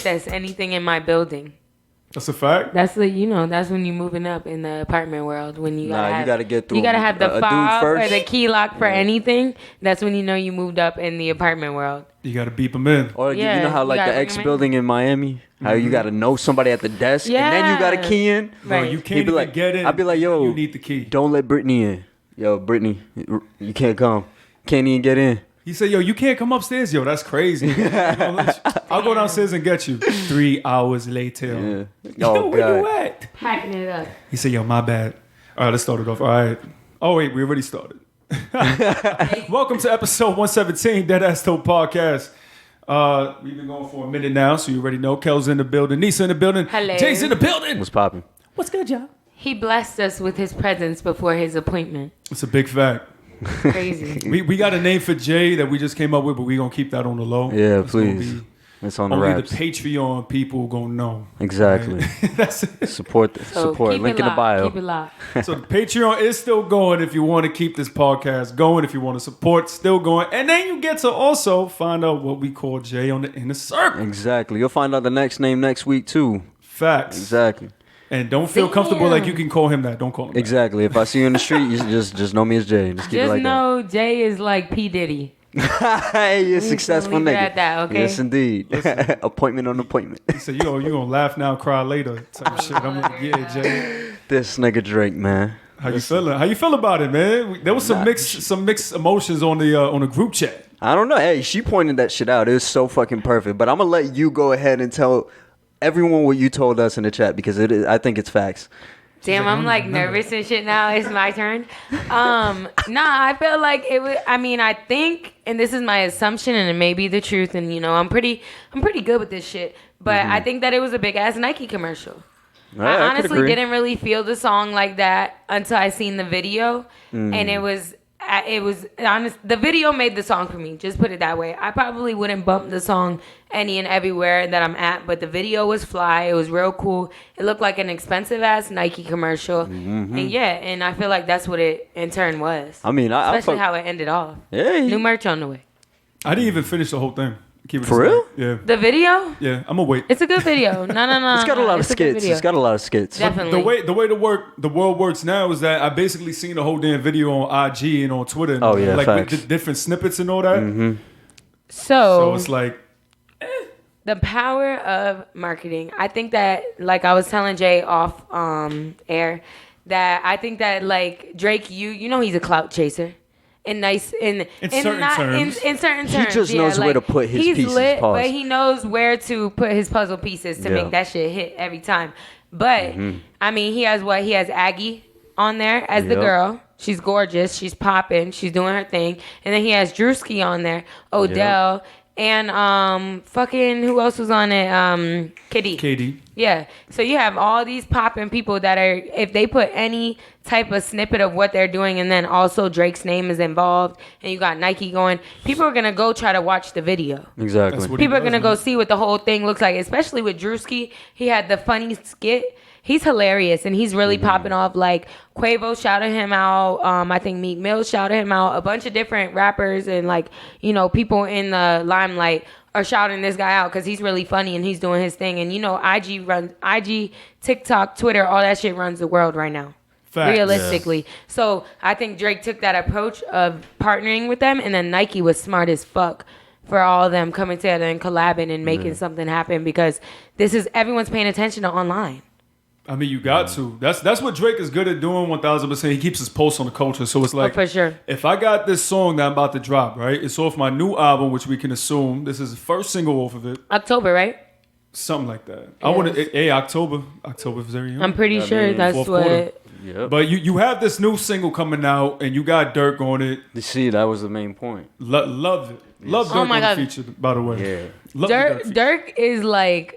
access anything in my building. That's a fact. That's that's when you're moving up in the apartment world. When you gotta get through. You gotta have the fob or the key lock for Yeah. anything. That's when you know you moved up in the apartment world. You gotta beep them in. Or Yeah, you know how you like gotta the bring X 'em in. building in Miami, how you gotta know somebody at the desk, and then you gotta key in. Bro, Right. you He'd can't be even like, get in. I'd be like, yo, you need the key. don't let Brittany in. Yo, Brittany, you can't come. Can't even get in. He said, yo, you can't come upstairs. Yo, that's crazy. I'll go downstairs and get you. 3 hours later. Yeah. Yo, Oh, where you God. at? Packing it up. He said, yo, my bad. All right, let's start it off. All right. Oh, wait, we already started. Welcome to episode 117, Deadass Podcast. We've been going for a minute now, so you already know. Kel's in the building. Nisa in the building. Hello. Jay's in the building. What's popping? What's good, y'all? He blessed us with his presence before his appointment. It's a big fact. Crazy. We got a name for Jay that we just came up with, but we're going to keep that on the low. Yeah, It's gonna please. be It's on the only wraps. the Patreon people going to know. Exactly. Right? That's it. Support. So Support. keep Link it in the locked, bio. Keep it locked. So the Patreon is still going if you want to keep this podcast going, if you want to support, still going. And then you get to also find out what we call Jay on the Inner Circle. Exactly. You'll find out the next name next week too. Facts. Exactly. And don't feel comfortable like you can call him that. Don't call him Exactly. If I see you in the street, you just know me as Jay. Just keep it Just like know Jay is like P. Diddy. that. Hey, you're a successful leave it nigga. at that, okay? Yes, indeed. Appointment on appointment. that. He said, you gonna laugh now, cry later type shit. I'm like, yeah, Jay. This nigga Drake, man. How you feeling? How you feel about it, man? There was some mixed emotions on the group chat. I don't know. Hey, she pointed that shit out. It was so fucking perfect. But I'm gonna let you go ahead and tell everyone what you told us in the chat because it is, I think it's facts. Damn, I'm like nervous and shit now. It's my turn. Nah, I feel like it was. I mean, I think, and this is my assumption, and it may be the truth. And I'm pretty good with this shit. But I think that it was a big ass Nike commercial. Yeah, I could honestly agree. didn't really feel the song like that until I seen the video, and it was honest. The video made the song for me. Just put it that way. I probably wouldn't bump the song any and everywhere that I'm at, but the video was fly. It was real cool. It looked like an expensive ass Nike commercial, and I feel like that's what it in turn was. I mean, especially how it ended off. Yeah. New merch on the way. I didn't even finish the whole thing. Keep it For aside. real? Yeah. The video? Yeah, I'm gonna wait. It's a good video. No. It's got a lot of It's a good skits. video. It's got a lot of skits. Definitely. The way the world works now is that I basically seen the whole damn video on IG and on Twitter. And Oh, yeah, like facts. with the different snippets and all that. So So it's like the power of marketing. I think that, like I was telling Jay off air, that I think that like Drake, you know he's a clout chaser. In certain terms. In certain terms. He just knows where to put his he's pieces, lit, pause. but he knows where to put his puzzle pieces to Yeah. make that shit hit every time. But I mean, he has Aggie on there as the Yep. girl. She's gorgeous. She's popping. She's doing her thing. And then he has Drewski on there, Odell, and fucking who else was on it? Kitty. Katie. Yeah. So you have all these popping people that are, if they put any type of snippet of what they're doing, and then also Drake's name is involved, and you got Nike going, people are gonna go try to watch the video. Exactly. That's what People are does, gonna man. go see what the whole thing looks like, especially with Drewski. He had the funny skit. He's hilarious, and he's really popping off. Like Quavo shouted him out. I think Meek Mill shouted him out. A bunch of different rappers and people in the limelight are shouting this guy out because he's really funny and he's doing his thing. And IG, TikTok, Twitter, all that shit runs the world right now. Facts. Realistically. So I think Drake took that approach of partnering with them, and then Nike was smart as fuck for all of them coming together and collabing and making something happen, because everyone's paying attention to online. I mean, you got to. That's what Drake is good at doing. 1000%. He keeps his pulse on the culture. So it's like, for sure. If I got this song that I'm about to drop, right? It's off my new album, which we can assume this is the first single off of it. October, right? Something like that. I want to. October is very young. I'm pretty sure that's fourth what. quarter. Yep. But you have this new single coming out, and you got Dirk on it. You see, that was the main point. Love it. Love Dirk Oh my on God. the feature, by the way. Yeah. Love the Dirk feature. Dirk is like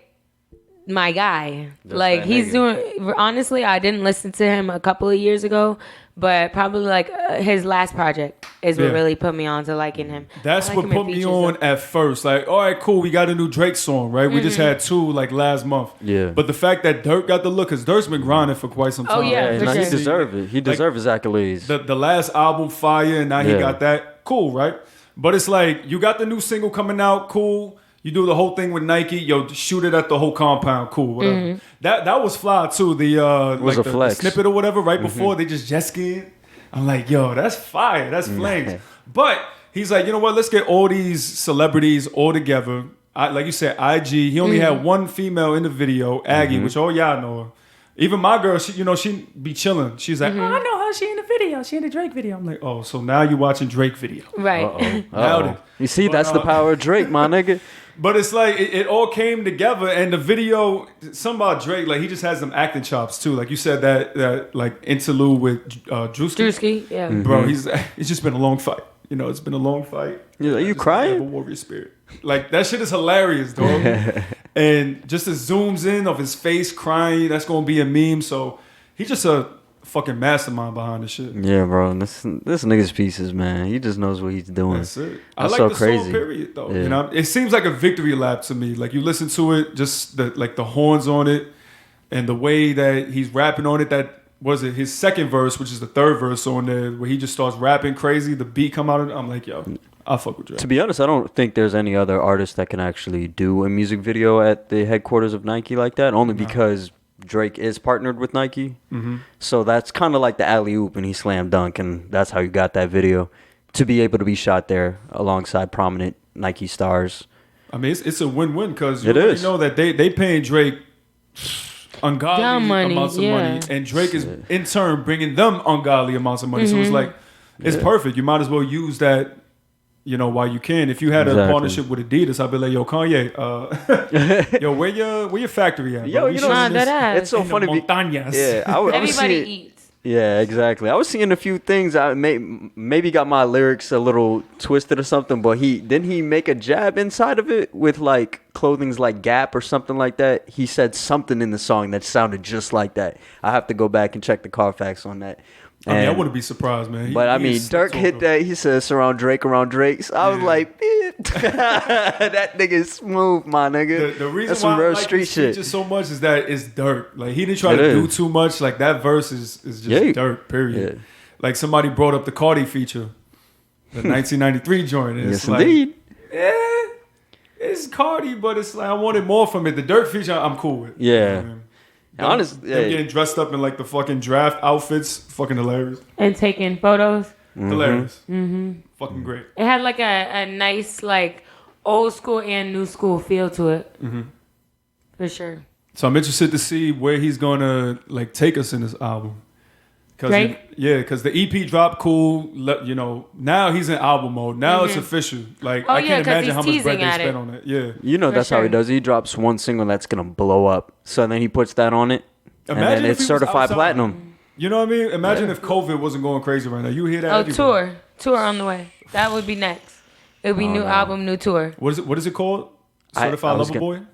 my guy. That's like that he's nigga. doing. Honestly, I didn't listen to him a couple of years ago, but probably like his last project is what Yeah. really put me on to liking him. That's I like what him in put me features, on though. at first. Like, all right, cool, we got a new Drake song, right? We just had two like last month. Yeah. But the fact that Dirk got the look, because Dirk's been grinding for quite some time. Oh, yeah, Yeah, for no, sure. he deserved it. He deserved his accolades. The last album, Fire, and now he Yeah. got that. Cool, right? But it's like, you got the new single coming out, cool. You do the whole thing with Nike, yo, shoot it at the whole compound, cool, whatever. That was fly too. The was like a the flex. snippet or whatever right before they just jet skiing. I'm like, yo, that's fire, that's flames. But he's like, you know what? Let's get all these celebrities all together. Like you said, IG. He only had one female in the video, Aggie, which all y'all know her. Even my girl, she be chilling. She's like, oh, I know her. She in the video. She in the Drake video. I'm like, oh, so now you watching Drake video. Right. Nailed it. You see, that's the power of Drake, my nigga. But it's like, it all came together. And the video, something about Drake, like, he just has some acting chops, too. Like you said, that like, interlude with Drewski. Yeah. Bro, it's just been a long fight. You know, it's been a long fight. Are you Just crying? have a warrior spirit. Like, that shit is hilarious, dog. And just it zooms in of his face crying. That's going to be a meme. So he's just a fucking mastermind behind this shit. Yeah, bro. This nigga's pieces, man. He just knows what he's doing. That's it. I That's like so the crazy. song, period, though. Yeah. You know, it seems like a victory lap to me. Like, you listen to it, just the horns on it, and the way that he's rapping on it. That was it. His second verse, which is the third verse on there, where he just starts rapping crazy. The beat come out of it. I'm like, yo, I fuck with Drake. To be honest, I don't think there's any other artist that can actually do a music video at the headquarters of Nike like that. Only because Drake is partnered with Nike. So that's kind of like the alley-oop and he slam dunk, and that's how you got that video to be able to be shot there alongside prominent Nike stars. I mean, it's a win-win because you It already is. know that they paying Drake ungodly Dumb money, amounts of yeah. money, and Drake is in turn bringing them ungodly amounts of money. So it's like, it's perfect. You might as well use that, you know, while you can. If you had a Exactly. partnership with Adidas, I'd be like, yo, Kanye, yo, where your factory at? Yo, bro? you know, Nah, that ass. it's so in the funny. montañas. Yeah, I was Everybody seeing, eats. Yeah, exactly. I was seeing a few things. I maybe got my lyrics a little twisted or something, but didn't he make a jab inside of it with like clothing's like Gap or something like that? He said something in the song that sounded just like that. I have to go back and check the Carfax on that. I mean, I And- wouldn't be surprised, man. But I He mean, is Dirk so hit dope. that. He said, "Surround Drake." So I was Yeah. like, that nigga is smooth, my nigga. The reason That's why some real I like street his shit. features so much is that it's Dirk. Like, he didn't try It to do is. too much. Like, that verse is just Yeah. Dirk, period. Yeah. Like, somebody brought up the Cardi feature, the 1993 joint. And Yes, it's like, indeed. it's Cardi, but it's like, I wanted more from it. The Dirk feature, I'm cool with. Yeah. You know what I mean? Them- Honestly, them yeah. getting dressed up in like the fucking draft outfits, fucking hilarious. And taking photos. Hilarious. Fucking great. It had like a nice like old school and new school feel to it. For sure. So I'm interested to see where he's gonna like take us in this album. Drake? Because the EP dropped cool. You know, now he's in album mode. Now it's official. Like, Oh, I yeah, can't 'cause imagine he's how much bread teasing they at spent it. on it. Yeah. You know For that's how he sure. does. He drops one single that's gonna blow up. So then he puts that on it, and Imagine then if it's he was certified outside. platinum. You know what I mean? Imagine if COVID wasn't going crazy right now. You hear that? Oh, everywhere. tour on the way. That would be next. It would be new album, new tour. What is it called? I Certified was Lover gonna- Boy?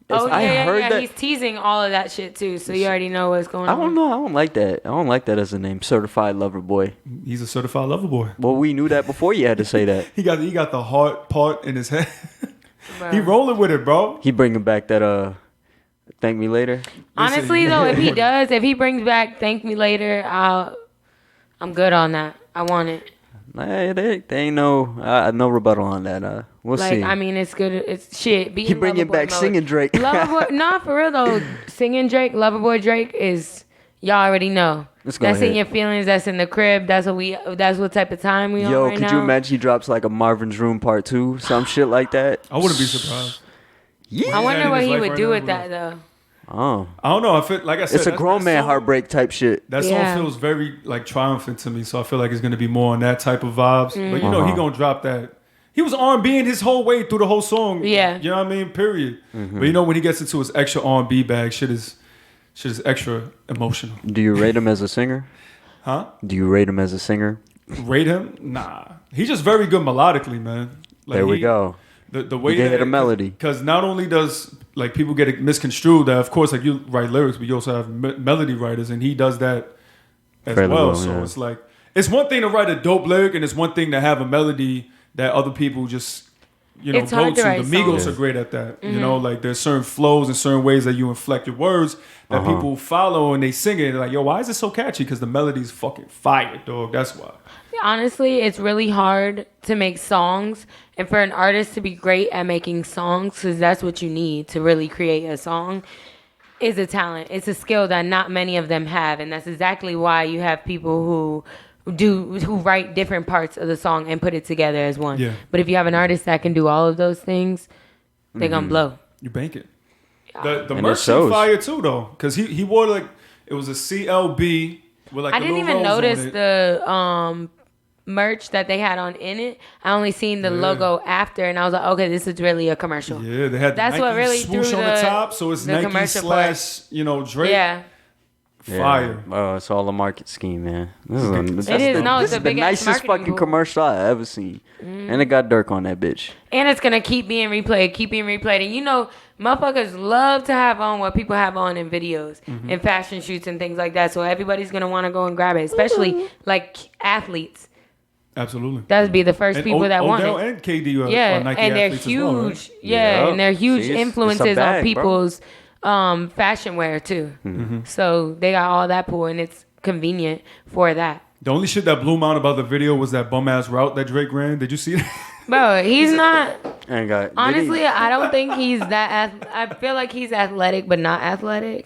Oh I yeah, heard yeah. that- He's teasing all of that shit too, so you already know what's going I on. don't know. I don't like that. I don't like that as a name. Certified Lover Boy. He's a certified lover boy. Well, we knew that before you had to say that. He got the heart part in his head. Bro. He rolling with it, bro. He bringing back that thank me later. Honestly though, if he brings back "Thank Me Later," I'm good on that. I want it. Hey, they ain't no rebuttal on that. We'll Like, see. I mean, it's good. It's shit. He bringing back singing Drake. Loverboy, nah, for real though. Singing Drake, Loverboy Drake is y'all already know. Let's go That's in ahead. your feelings. That's in the crib. That's what type of time we on Yo, right could now. you imagine he drops like a Marvin's Room Part 2, some shit like that? I wouldn't be surprised. Yeah. I wonder in what his he life would right do now, with bro. that though. Oh, I don't know. I feel like I said it's a grown man song- heartbreak type shit. That song Yeah. feels very like triumphant to me, so I feel like it's gonna be more on that type of vibes. But you know, he gonna drop that. He was R&B in his whole way through the whole song. Yeah. You know what I mean? Period. But you know, when he gets into his extra R&B bag, shit is extra emotional. Do you rate him as a singer? Huh? Do you rate him as a singer? Rate him? Nah. He's just very good melodically, man. Like, There we go. The way You can that hit a melody. because not only does like people get it misconstrued that of course like you write lyrics, but you also have melody writers, and he does that as Fairly well. well, So yeah. it's like it's one thing to write a dope lyric, and it's one thing to have a melody that other people just It's go hard to. to write The Migos songs. are great at that. You know, like there's certain flows and certain ways that you inflect your words that people follow and they sing it. They're like, yo, why is it so catchy? Because the melody's fucking fire, dog. That's why. honestly, it's really hard to make songs, and for an artist to be great at making songs, because that's what you need to really create a song, is a talent. It's a skill that not many of them have, and that's exactly why you have people who write different parts of the song and put it together as one. Yeah. But if you have an artist that can do all of those things, they're gonna blow. You bank it. Yeah. The merch is fire too, though, because he wore like it was a CLB with like. I didn't even notice the merch that they had on in it. I only seen the logo after, and I was like, okay, this is really a commercial. Yeah, they had the Nike what really swoosh threw on the top, so it's the Nike commercial / Drake. Yeah. Fire. Oh, it's all a market scheme, man. This It's a the big ass nicest marketing fucking tool. commercial I ever seen. And it got Dirk on that bitch. And it's gonna keep being replayed. And you know, motherfuckers love to have on what people have on in videos and fashion shoots and things like that. So everybody's gonna want to go and grab it, especially like athletes. Absolutely. That'd be the first people that want Odell it. and KD are Nike and they're athletes huge. as well, right? And they're huge See, it's a influences bag, on people's fashion wear too. So they got all that pool, and it's convenient for that. The only shit that blew me out about the video was that bum ass route that Drake ran. Did you see that? Bro, he's not. Honestly, I don't think he's that. I feel like he's athletic, but not athletic.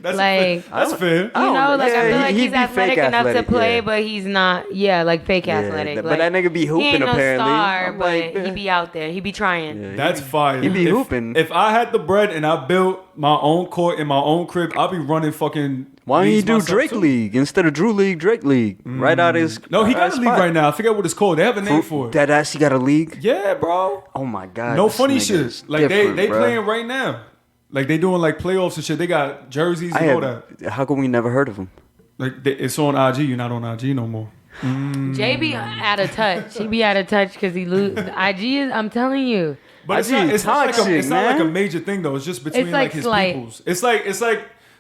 That's Like, that's fair. You know, like I feel like he'd he's be athletic fake enough athletic, to play, yeah. but he's not. Yeah, like fake athletic. But Like, that nigga be he hooping ain't no apparently. star, I'm but like, he be out there. He be trying. Yeah, That's fire. He be If- hooping. If I had the bread and I built my own court in my own crib, I'll be running fucking. Why don't you leagues do myself, Drake too. League instead of Drew League, Drake League? Right out his. No, he got a league right now. I forget what it's called. They have a name for it. Deadass, he got a league. Yeah, bro. Oh my god. No this funny nigga shit. is Like they different, bruh. playing right now. Like they doing like playoffs and shit. They got jerseys and all that. How come we never heard of him? Like it's on IG. You're not on IG no more. Jay be out of touch. He be out of touch because he lose. IG is. I'm telling you. But it's IG not. It's not like toxic, it's not like a man. major thing though. It's just between It's like like his slight. peoples. It's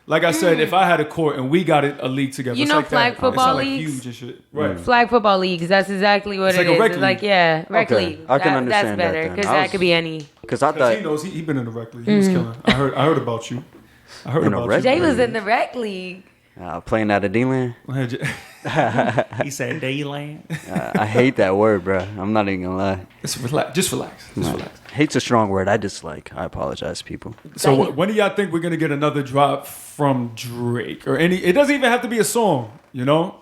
like I said, if I had a court and we got a league together, You it's know like flag that. football it's not, like, leagues? huge and shit. Right. Flag football leagues. That's exactly what It's it like a is. rec It's like league. rec Okay, league. I can understand That's that better then. because I that was- could be any. Because I Because thought he knows he been in the rec league. He was killing. I heard about you. I heard In a about rec you. Jay was in the rec league. playing out of D-Land. He said Dayland. I hate that word, bro. I'm not even gonna lie. Just relax. Just relax. Hate's a strong word. I dislike. I apologize, people. So when do y'all think we're gonna get another drop from Drake or any? It doesn't even have to be a song. You know,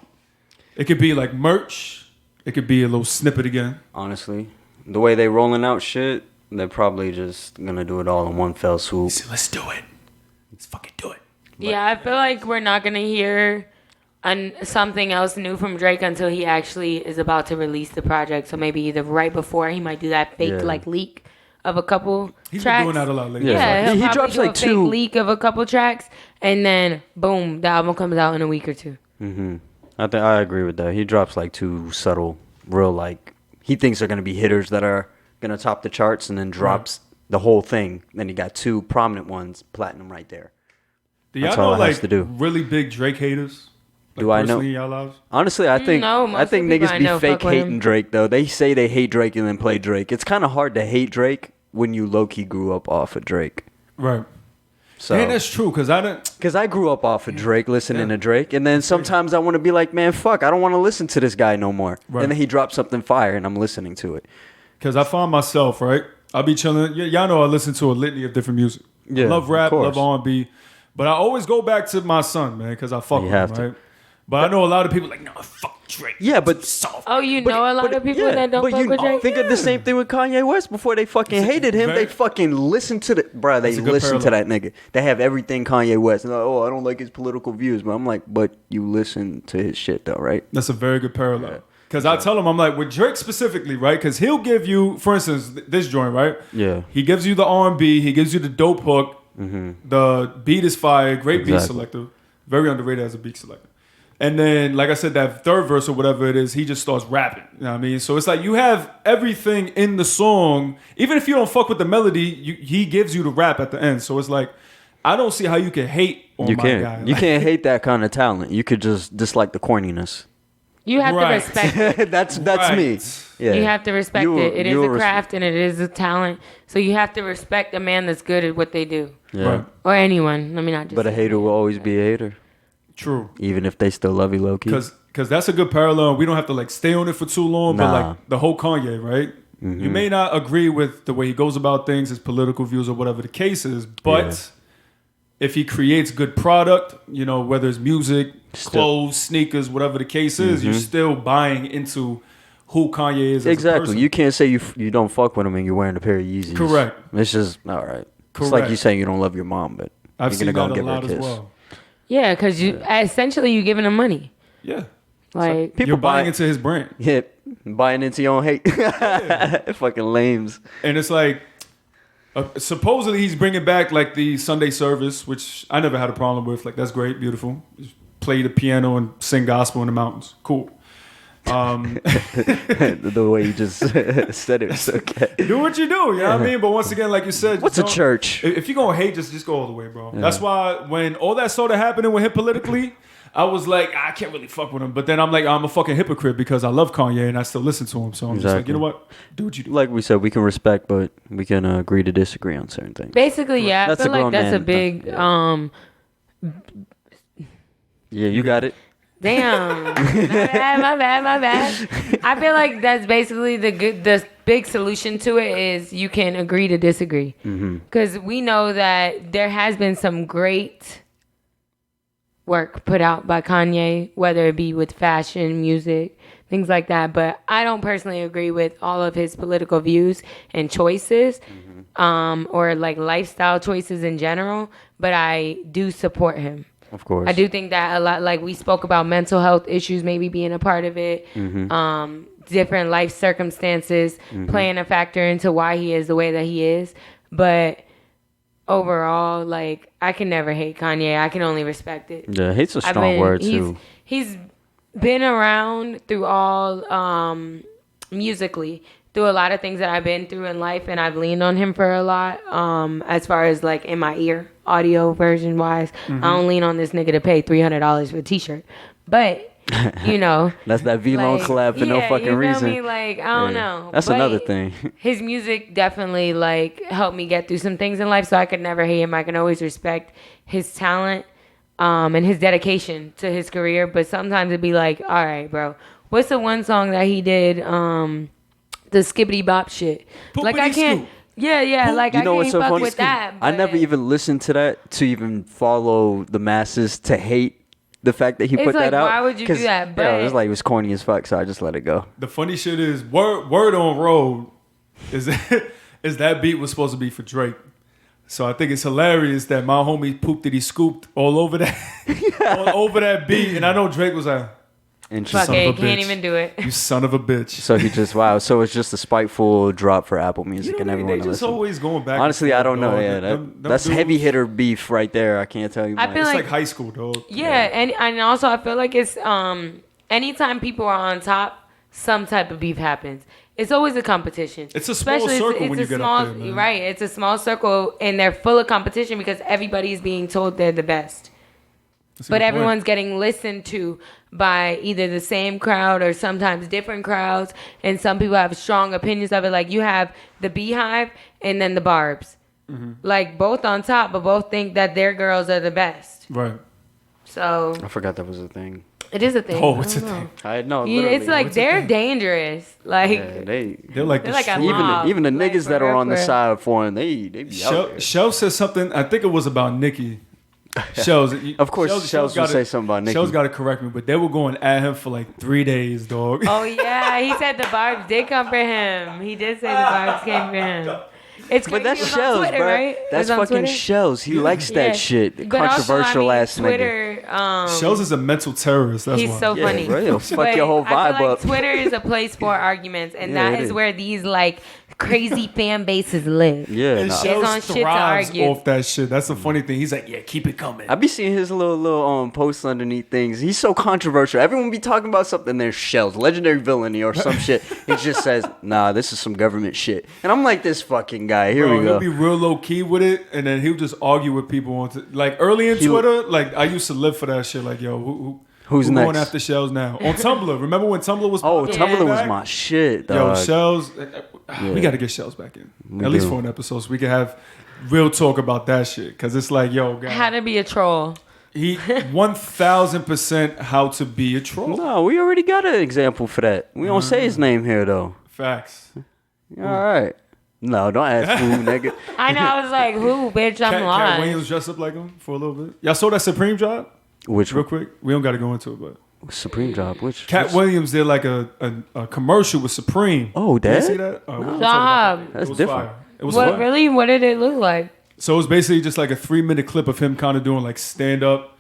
it could be like merch. It could be a little snippet again. Honestly, the way they rolling out shit, they're probably just gonna do it all in one fell swoop. Let's do it. Let's fucking do it. Yeah, I feel like we're not gonna hear something else new from Drake until he actually is about to release the project. So maybe either right before he might do that fake like leak of a couple He's tracks. been doing that a lot lately. Yeah, He he'll probably drops do a like fake 2 leak of a couple tracks, and then boom, the album comes out in a week or two. I think I agree with that. He drops like 2 subtle, real like he thinks they're gonna be hitters that are gonna top the charts, and then drops the whole thing. Then he got 2 prominent ones, platinum right there. Do That's y'all all know it has like to do. really big Drake haters? Like, Do I know? personally in y'all lives? Honestly, I think No, most I of think the people niggas I be know fake fuck with him. hating Drake though. They say they hate Drake and then play Drake. It's kind of hard to hate Drake when you low key grew up off of Drake. Right. So And that's true because I didn't. because I grew up off of Drake, listening to Drake, and then sometimes I want to be like, man, fuck, I don't want to listen to this guy no more. Right. And then he drops something fire, and I'm listening to it. Because I found myself, right? I'll be chilling. Y'all know I listen to a litany of different music. Yeah, love rap, of course. love R&B. But I always go back to my son, man, because I fuck You with have him, to. right? But I know a lot of people like, no, fuck Drake. Yeah, but Soft. Oh, you know a lot of people that don't fuck with Drake? think of the same thing with Kanye West. Before they fucking hated him, very- they fucking listened to the bruh. They That's a good listened to that parallel. nigga. They have everything Kanye West. And they're like, oh, I don't like his political views, but I'm like, but you listen to his shit though, right? That's a very good parallel. Because I tell him, I'm like, with Drake specifically, right? Because he'll give you, for instance, this joint, right? Yeah. He gives you the R&B. He gives you the dope hook. The beat is fire. Great beat Exactly. selector. Very underrated as a beat selector. And then, like I said, that third verse or whatever it is, he just starts rapping. You know what I mean? So it's like you have everything in the song. Even if you don't fuck with the melody, he gives you the rap at the end. So it's like, I don't see how you can hate on You my can't. guy. You Like, can't hate that kind of talent. You could just dislike the corniness. You have Right. to respect it. that's Right. me. Yeah. You have to respect You- it. It is you a res- craft and it is a talent. So you have to respect a man that's good at what they do. Yeah. Right. Or anyone. Let me not just But a say hater that. will always be a hater. True. Even if they still love you low key. Because that's a good parallel. We don't have to like stay on it for too long. But like the whole Kanye, right? Mm-hmm. You may not agree with the way he goes about things, his political views, or whatever the case is, but if he creates good product, you know, whether it's music, clothes, sneakers, whatever the case is, you're still buying into who Kanye is. Exactly. As a person. You can't say you don't fuck with him and you're wearing a pair of Yeezys. Correct. It's just all right. Correct. It's like you saying you don't love your mom, but I've you're seen gonna that go and a give her lot a as kiss. well. Yeah, because essentially you're giving him money. Yeah. Like People You're buying into his brand. Yeah, buying into your own hate. Fucking lames. And it's like, supposedly he's bringing back like the Sunday service, which I never had a problem with. Like, that's great, beautiful. Just play the piano and sing gospel in the mountains. Cool. The way you just said it was okay. Do what you do, you know what I mean? But once again, like you said, What's a church? If you're going to hate, just go all the way, bro. Yeah. That's why when all that started happening with him politically, I was like, I can't really fuck with him. But then I'm like, I'm a fucking hypocrite because I love Kanye and I still listen to him. So I'm just like, you know what? Do what you do. Like we said, we can respect, but we can agree to disagree on certain things. basically, yeah. I feel like that's a big Yeah, you got it. Damn. My bad. I feel like that's basically the big solution to it is you can agree to disagree. Because we know that there has been some great work put out by Kanye, whether it be with fashion, music, things like that. But I don't personally agree with all of his political views and choices, or like lifestyle choices in general. But I do support him. Of course. I do think that a lot, like we spoke about mental health issues maybe being a part of it, different life circumstances playing a factor into why he is the way that he is. But overall, like, I can never hate Kanye. I can only respect it. Yeah, hate's a strong word, too. He's been around through all, musically, through a lot of things that I've been through in life, and I've leaned on him for a lot, as far as, like, in my ear, audio version-wise. I don't lean on this nigga to pay $300 for a T-shirt. But, you know. That's that V-Long like, collab for no fucking reason. Me? Like, I don't know. That's But another thing. his music definitely, like, helped me get through some things in life, so I could never hate him. I can always respect his talent, and his dedication to his career. But sometimes it'd be like, all right, bro, what's the one song that he did, the skibbity bop shit? Like, I can't... Scoop. Yeah, like, You know I what's can't so fuck funny? with that. I never even listened to that to even follow the masses to hate the fact that he put like, that out. why would you do that? Yeah, But it was like it was corny as fuck, so I just let it go. The funny shit is, Word on Road is that beat was supposed to be for Drake. So I think it's hilarious that my homie pooped that he scooped all over that all over that beat. And I know Drake was like, Fuck son it, of a can't bitch. even do it. You son of a bitch. So he just So it's just a spiteful drop for Apple Music and everyone they to just listen. always going back. Honestly, I don't know. dog. Yeah, Them that's dudes- heavy hitter beef right there. I can't tell you. I much. feel It's like like high school, dog. Yeah, and also I feel like it's anytime people are on top, some type of beef happens. It's always a competition. It's a small Especially circle it's when a you get small, up there, man. right? It's a small circle, and they're full of competition because everybody's being told they're the best. That's a But good point. everyone's getting listened to by either the same crowd or sometimes different crowds, and some people have strong opinions of it. Like you have the Beehive and then the Barbs, like both on top, but both think that their girls are the best. Right. So I forgot that was a thing. it is a thing. Oh, I it's a don't know. thing. I know. Yeah, it's like What's the they're thing? dangerous. Like They're like They're the like a street- mob. even the Like, niggas for that are real, on the for real. side for him, they be out there. Shells said something. I think it was about Nicki. Shells. Of course, Shells would say something about Nicki. Shells got to correct me, but they were going at him for like 3 days, dog. oh yeah, he said the Barbs did come for him. He did say the Barbs came for him. It's But crazy. that's It was on Shells, Twitter, bro. right? It That's was on fucking Twitter? Shells. He likes Yeah. that shit. But also, Controversial ass nigga. Twitter, Shells is a mental terrorist. That's he's why. so Yeah, funny. bro, he'll fuck But your whole I feel vibe like up. Twitter is a place for arguments, and Yeah, that it is is. where these like crazy fan bases live. Yeah, And nah. Shells on shit to thrives argue. off that shit. That's the funny thing. He's like, yeah, keep it coming. I be seeing his little posts underneath things. He's so controversial. Everyone be talking about something. There's Shells, legendary villainy or some shit. He just says, "Nah, this is some government shit." And I'm like, this fucking guy. Here Bro, we he'll go. be real low key with it, and then he'll just argue with people on like early in Twitter. Like I used to live for that shit. Like yo, Who's who next? going after Shells now on Tumblr? Remember when Tumblr was? Oh, popular Tumblr was back? my shit, Yo, dog. Shells. We Yeah. got to get Shells back in We at least do. for an episode, so we can have real talk about that shit. Cause it's like, yo, How God, to be a troll. He 1,000% how to be a troll. No, we already got an example for that. We don't say his name here though. Facts. All right. No, don't ask who, nigga. I know. I was like, who, bitch? I'm Cat lying. Williams dressed up like him for a little bit. Y'all saw that Supreme job? Which Real quick. We don't got to go into it, but Supreme job? Which? Cat Williams did like a commercial with Supreme. Oh, Did you that? see that? We'll talk about Stop. that. That's It was different. fire. It was What fire. really? What did it look like? So it was basically just like a 3-minute clip of him kind of doing like stand-up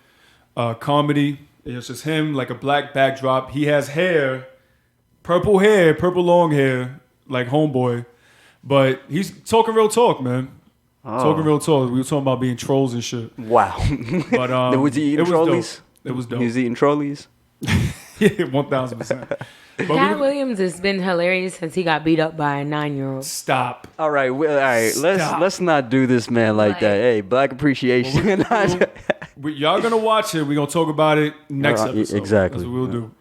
comedy. It was just him, like a black backdrop. He has purple long hair, like homeboy. But he's talking real talk, man. Talking real talk. We were talking about being trolls and shit. Wow. But was he eating trolleys? It was dope. He was eating trolleys? Yeah, 1,000%. Cat Williams has been hilarious since he got beat up by a 9-year-old. Stop. All right, let's not do this man like that. Hey, black appreciation. Y'all gonna watch it. We're gonna talk about it next episode. Exactly. That's what we'll do.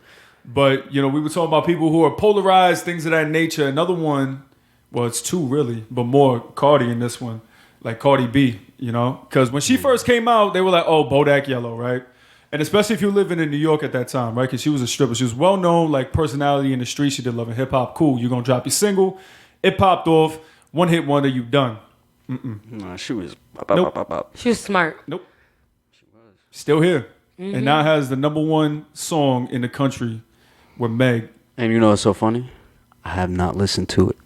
But, we were talking about people who are polarized, things of that nature. Another one, well, it's two really, but more Cardi in this one. Like Cardi B, Because when she first came out, they were like, oh, Bodak Yellow, right? And especially if you're living in New York at that time, right? Because she was a stripper. She was well-known, like, personality in the street. She did Love and Hip Hop. Cool. You're going to drop your single. It popped off. One hit wonder, you done. No, she was... Nope. She was smart. Nope. She was. Still here. And now has the #1 song in the country with Meg. And you know what's so funny? I have not listened to it.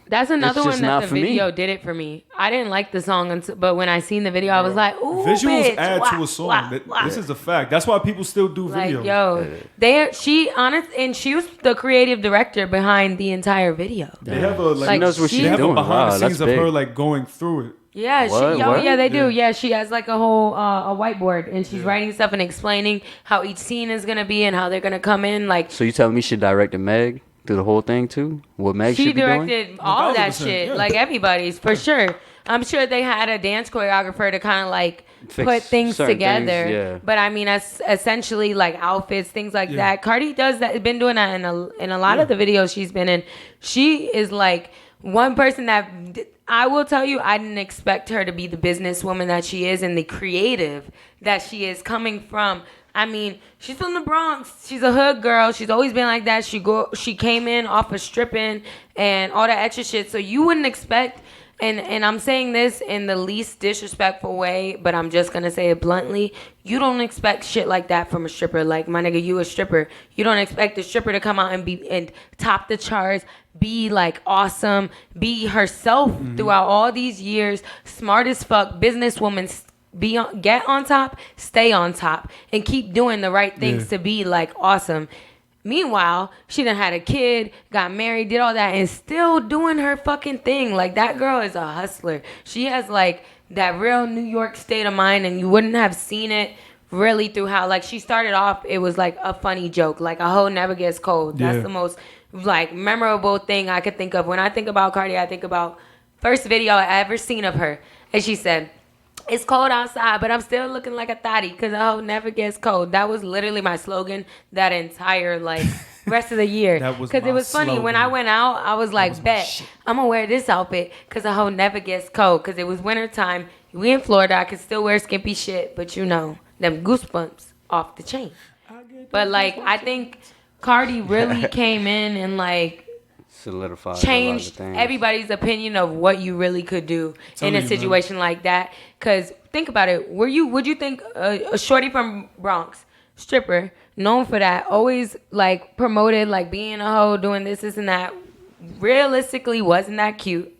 That's another It's just one that not the for me. video did it for me. I didn't like the song, but when I seen the video, I was like, ooh, Visuals bitch, add wah, to a song. wah, wah. This is a fact. That's why people still do Like, videos. she was the creative director behind the entire video. They have a She knows what they she's have doing. a behind Wow, the scenes that's of big. her like going through it. Yeah, What? yeah, they do. Yeah. Yeah, she has like a whole a whiteboard, and she's writing stuff and explaining how each scene is gonna be and how they're gonna come in. Like, So you telling me she directed Meg through the whole thing too? What Meg she should be doing? directed all that 1000%, shit, yeah. like everybody's for sure. I'm sure they had a dance choreographer to kind of like Fix put things certain together. things, yeah. But I mean, that's essentially like outfits, things like that. Cardi does that. Been doing that in a lot of the videos she's been in. She is like one person that I will tell you, I didn't expect her to be the businesswoman that she is and the creative that she is coming from. I mean, she's from the Bronx. She's a hood girl. She's always been like that. She came in off of stripping and all that extra shit. So you wouldn't expect, and I'm saying this in the least disrespectful way, but I'm just gonna say it bluntly. You don't expect shit like that from a stripper. Like, my nigga, you a stripper. You don't expect the stripper to come out and top the charts, be like awesome, be herself throughout all these years, smart as fuck, businesswoman. Get on top, stay on top, and keep doing the right things to be like awesome. Meanwhile, she done had a kid, got married, did all that, and still doing her fucking thing. Like, that girl is a hustler. She has like that real New York state of mind, and you wouldn't have seen it really through how, like, she started off, it was like a funny joke, like a hoe never gets cold. That's the most like memorable thing I could think of. When I think about Cardi, I think about first video I ever seen of her, and she said, "It's cold outside, but I'm still looking like a thotty because a hoe never gets cold." That was literally my slogan that entire like rest of the year. Because it was funny. When I went out, I was like, bet, I'm going to wear this outfit because a hoe never gets cold. Because it was wintertime. We in Florida. I could still wear skimpy shit, but them goosebumps off the chain. But like, I think Cardi really came in and like Solidified changed everybody's opinion of what you really could do in a situation like that. Because think about it, would you think a shorty from Bronx, stripper, known for that, always like promoted like being a hoe, doing this and that, realistically wasn't that cute,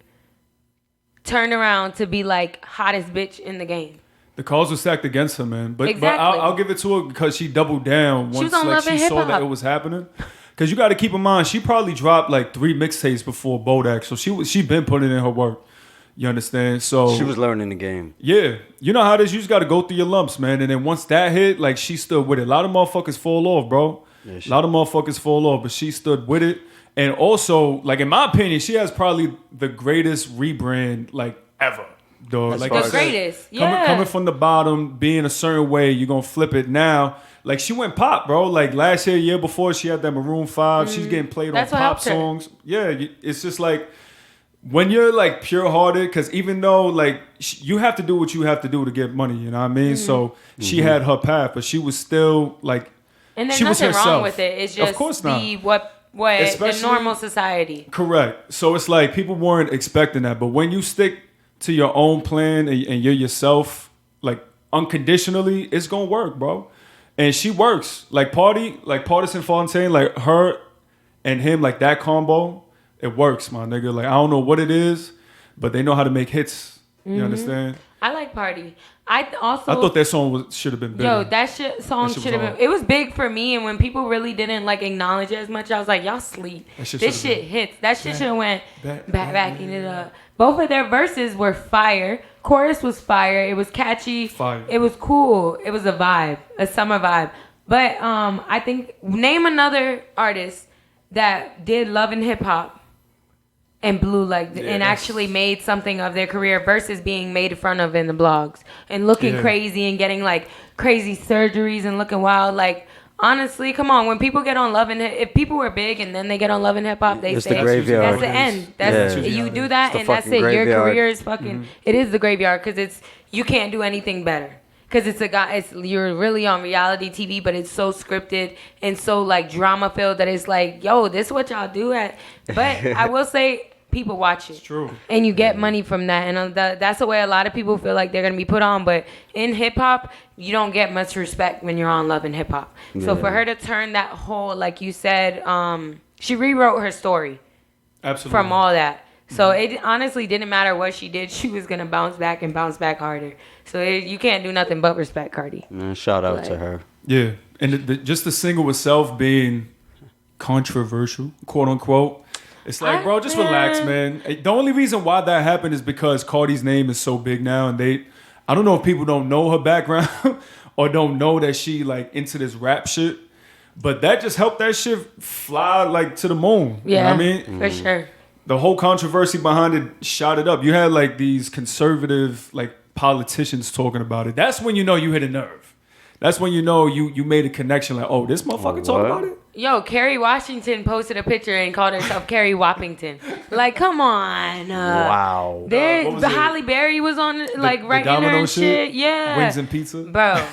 turned around to be like hottest bitch in the game? The calls were stacked against her, man. But Exactly. I'll give it to her because she doubled down once on like Love she and saw Hip-Hop. that it was happening. Because you got to keep in mind, she probably dropped like 3 mixtapes before Bodak, so she been putting in her work. You understand? So She was learning the game. yeah, you know how it is. You just got to go through your lumps, man. And then once that hit, like she stood with it. A lot of motherfuckers fall off, bro. Yeah, a lot of motherfuckers fall off, but she stood with it. And also, like in my opinion, she has probably the greatest rebrand like ever. Dog. Like I The said, greatest, yeah. Coming from the bottom, being a certain way, you're gonna flip it now. Like she went pop, bro. Like last year before, she had that Maroon 5. She's getting played That's on what pop helped her. songs. Yeah, it's just like when you're like pure hearted, because even though like you have to do what you have to do to get money, you know what I mean? So she had her path, but she was still like, and there's she was nothing herself. wrong with it. It's just of course not. what the Especially- normal society. Correct. So it's like people weren't expecting that, but when you stick to your own plan and you're yourself, like unconditionally, it's gonna work, bro. And she works. Like Partisan Fontaine, like her and him, like that combo, it works, my nigga. Like I don't know what it is, but they know how to make hits. You understand? I like Party. I thought that song should have been bigger. Yo, that song shit should have was been. It was big for me, and when people really didn't like acknowledge it as much, I was like, y'all sleep. This shit hits. That shit should have went backing it up. Both of their verses were fire. Chorus was fire. It was catchy. Fire. It was cool. It was a vibe, a summer vibe. But I think name another artist that did love and hip hop and blew and actually made something of their career versus being made fun of in the blogs and looking crazy and getting like crazy surgeries and looking wild. Like honestly, come on, when people get on Love and if people were big and then they get on Love and Hip Hop, they It's say the graveyard. that's the end. That's you do that and that's it. graveyard. Your career is fucking. It is the graveyard because you can't do anything better. Because you're really on reality TV, but it's so scripted and so like drama filled that it's like, yo, this is what y'all do at. But I will say, people watch it. It's true. And you get money from that. And that's the way a lot of people feel like they're going to be put on. But in hip hop, you don't get much respect when you're on Love and Hip Hop. So for her to turn that whole, like you said, she rewrote her story. Absolutely. From all that. So it honestly didn't matter what she did. She was going to bounce back and bounce back harder. So you can't do nothing but respect Cardi. Shout out to her. Yeah. And just the single itself being controversial, quote unquote. It's like, bro, just relax, man. The only reason why that happened is because Cardi's name is so big now. And I don't know if people don't know her background or don't know that she like into this rap shit. But that just helped that shit fly like to the moon. Yeah, you know what I mean? For sure. The whole controversy behind it shot it up. You had like these conservative like politicians talking about it. That's when you know you hit a nerve. That's when you know you made a connection. Like, oh, this motherfucker talking about it. Yo, Kerry Washington posted a picture and called herself Kerry WAPington. Like, come on. Wow. The Halle Berry was on like right in her shit. Yeah. Wings and pizza. Bro,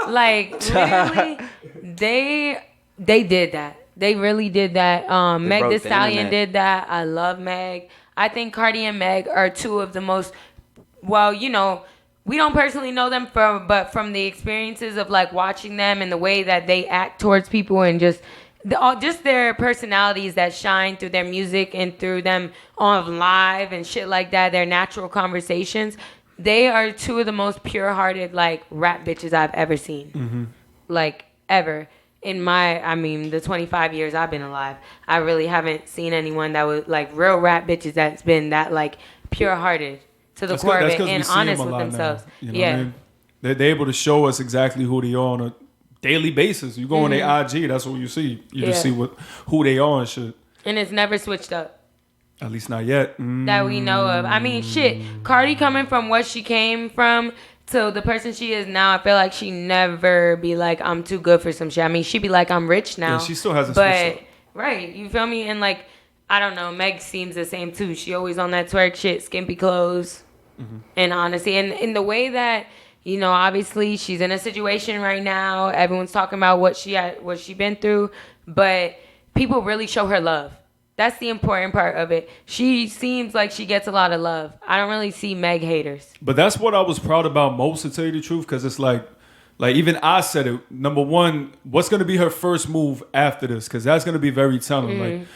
like literally, they did that. They really did that. Meg Thee Stallion did that. I love Meg. I think Cardi and Meg are two of the most, well, you know, we don't personally know them but from the experiences of like watching them and the way that they act towards people and just their personalities that shine through their music and through them on live and shit like that, their natural conversations. They are two of the most pure-hearted like rap bitches I've ever seen. Like ever. In the 25 years I've been alive, I really haven't seen anyone that was like real rap bitches that's been that like pure-hearted to the core of it and honest with themselves. You know what I mean? They're able to show us exactly who they are on a daily basis. You go on their IG, that's what you see. You just see who they are and shit. And it's never switched up. At least not yet. That we know of. I mean, shit. Cardi coming from what she came from to the person she is now, I feel like she never be like, I'm too good for some shit. I mean, she be like, I'm rich now. Yeah, she still hasn't switched up. Right, you feel me? And like, I don't know, Meg seems the same too. She always on that twerk shit, skimpy clothes. And honestly, and in the way that, you know, obviously she's in a situation right now. Everyone's talking about what she been through. But people really show her love. That's the important part of it. She seems like she gets a lot of love. I don't really see Meg haters. But that's what I was proud about most, to tell you the truth, because it's like even I said it. Number one, what's going to be her first move after this? Because that's going to be very telling. Like,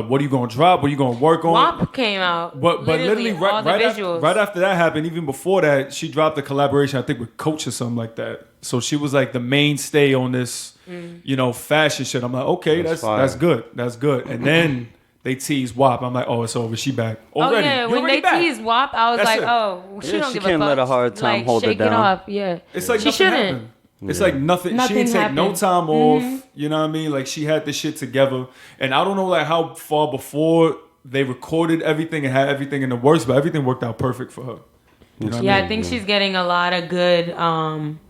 what are you going to drop? What are you going to work on? WAP came out. But literally right after that happened, even before that, she dropped a collaboration, I think, with Coach or something like that. So she was like the mainstay on this, you know, fashion shit. I'm like, okay, that's good. That's good. And then they teased WAP. I'm like, oh, it's over. She back. Already. Oh, yeah. When they teased WAP, I was like, oh, she don't give a fuck. She can't let a hard time hold her down. Shake it off. Yeah. It's like she nothing shouldn't. happened. It's like nothing. She didn't take no time off. You know what I mean? Like she had this shit together. And I don't know like how far before they recorded everything and had everything in the works, but everything worked out perfect for her. You know what I mean? I think she's getting a lot of good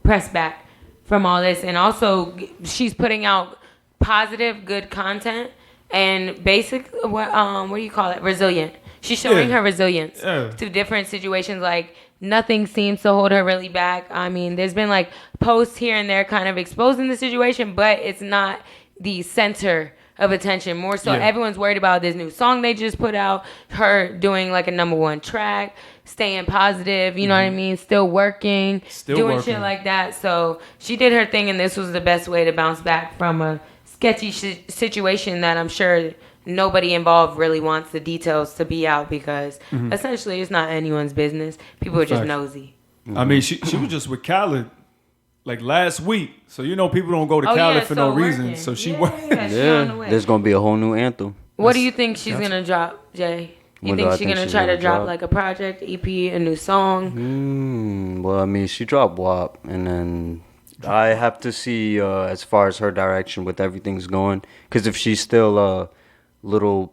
press back from all this. And also she's putting out positive, good content and basic, what do you call it? Resilient. She's showing Yeah. her resilience Yeah. to different situations. Like, nothing seems to hold her really back. I mean, there's been like posts here and there kind of exposing the situation, but it's not the center of attention. More so, Yeah. everyone's worried about this new song they just put out, her doing like a #1 track, staying positive, you know what I mean? Still working, Still doing working. shit like that. So she did her thing, and this was the best way to bounce back from a sketchy situation that I'm sure nobody involved really wants the details to be out, because essentially it's not anyone's business. People are just Facts. nosy. I mean, she was just with Khaled like last week. So, you know, people don't go to Oh, Khaled yeah, for so no reason. working. So she Yeah, worked. she on the Yeah, way. there's gonna be a whole new anthem. What do you think she's That's- gonna drop, Jay? You What do think I she's think gonna she's try to gonna drop drop? like a project, EP, a new song? Well, I mean, she dropped WAP, and then I have to see as far as her direction with everything's going. Because if she's still little,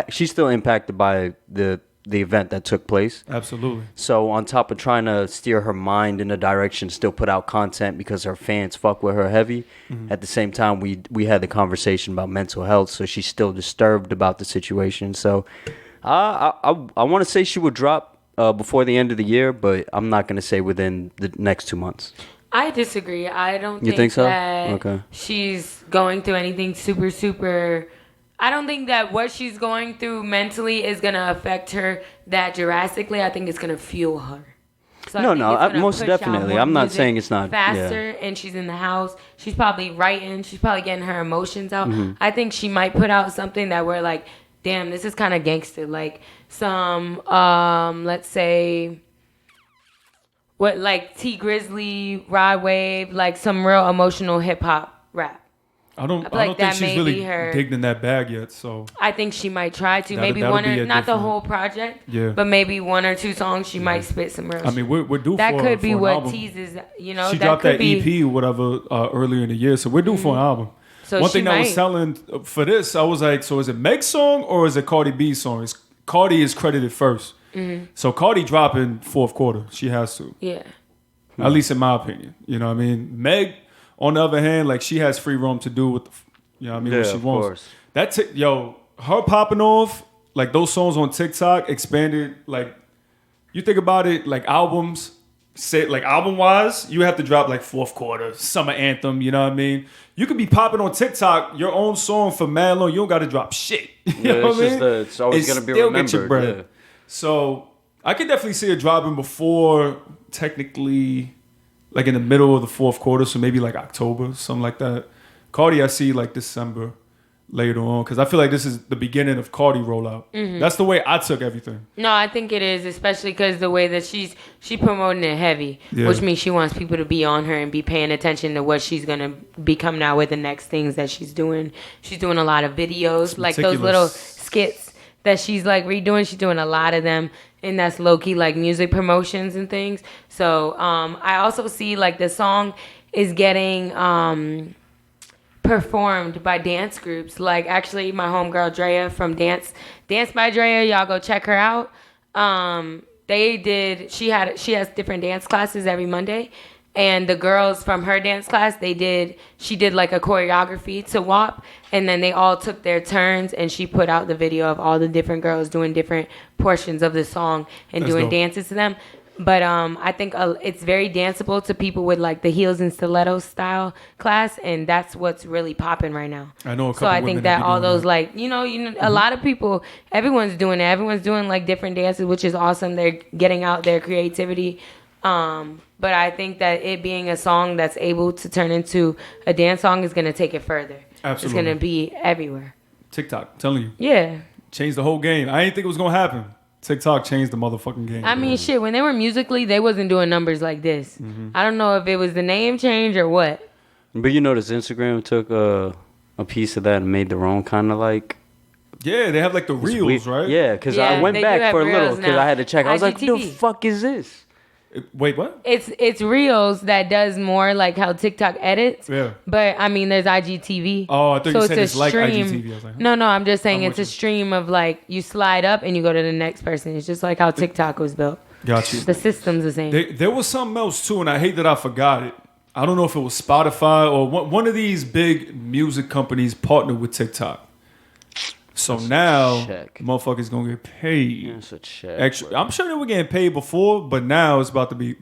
she's still impacted by the event that took place. Absolutely. So on top of trying to steer her mind in a direction, still put out content because her fans fuck with her heavy. At the same time, we had the conversation about mental health, so she's still disturbed about the situation. So I want to say she would drop before the end of the year, but I'm not going to say within the next 2 months. I disagree. I don't You think so? that Okay. she's going through anything super. I don't think that what she's going through mentally is going to affect her that drastically. I think it's going to fuel her. So I No, think no, it's gonna most push out definitely. more I'm not music saying it's not- faster, and she's in the house. She's probably writing. She's probably getting her emotions out. Mm-hmm. I think she might put out something that we're like, damn, this is kind of gangster. Like some, let's say, what, like T Grizzly, Rod Wave, like some real emotional hip hop rap. I don't like think that she's may really be her- digged in that bag yet. So I think she might try to. Maybe that'll one be or a not the different- whole project, Yeah. but maybe 1 or 2 songs she might spit some real I mean, shit. we're due That for could be for an what album. teases, She that dropped could that be. EP or whatever earlier in the year, so we're due for an album. So One she thing that was might. selling for this, I was like, so is it Meg's song or is it Cardi B's song? Cardi is credited first, so Cardi dropping fourth quarter. She has to, Yeah. at least in my opinion. You know what I mean? Meg, on the other hand, like she has free roam to do with, you know what I mean, what Yeah, she of wants. course. Her popping off like those songs on TikTok expanded. Like you think about it, like albums. Say like album wise, you have to drop like fourth quarter, summer anthem. You know what I mean? You could be popping on TikTok your own song for mad long. You don't got to drop shit. You Yeah, know it's what I just mean? it's always And gonna be still get your remembered. bread. Yeah. So I could definitely see it dropping before technically, like in the middle of the fourth quarter. So maybe like October, something like that. Cardi, I see like December later on because I feel like this is the beginning of Cardi rollout. That's the way I took everything. No, I think it is, especially because the way that she promoting it heavy, Yeah. which means she wants people to be on her and be paying attention to what she's gonna be coming out with, the next things that she's doing. She's doing a lot of videos, like those meticulous. little skits that she's like redoing. She's doing a lot of them, and that's low key like music promotions and things. So I also see like the song is getting performed by dance groups. Like actually my homegirl Drea from Dance by Drea, y'all go check her out. She has different dance classes every Monday, and the girls from her dance class, she did like a choreography to WAP, and then they all took their turns, and she put out the video of all the different girls doing different portions of the song and That's doing dope. dances to them. But I think it's very danceable to people with like the heels and stilettos style class, and that's what's really popping right now. I know a couple So I women think that that be all doing those that. like a lot of people, everyone's doing it. Everyone's doing like different dances, which is awesome. They're getting out their creativity. But I think that it being a song that's able to turn into a dance song is gonna take it further. Absolutely. It's gonna be everywhere. TikTok, I'm telling you, Yeah. changed the whole game. I didn't think it was gonna happen. TikTok changed the motherfucking game. I mean, shit, when they were musically, they wasn't doing numbers like this. I don't know if it was the name change or what. But you notice Instagram took a piece of that and made their own kind of like. Yeah, they have like the reels, right? Yeah, because Yeah, I went they do back have for a little reels because now. I had to check. I was like, "What the IGTV. fuck is this?" Wait, what? It's Reels that does more like how TikTok edits. Yeah. But I mean, there's IGTV. Oh, I thought you said a it's like IGTV. I was like, No, I'm just saying I'm it's with a you. stream of like you slide up and you go to the next person. It's just like how TikTok was built. got you. The system's the same. There was something else too, and I hate that I forgot it. I don't know if it was Spotify or one of these big music companies partnered with TikTok. So now, check. motherfuckers gonna get paid. It's a check. Extra. bro. I'm sure they were getting paid before, but now it's about to be.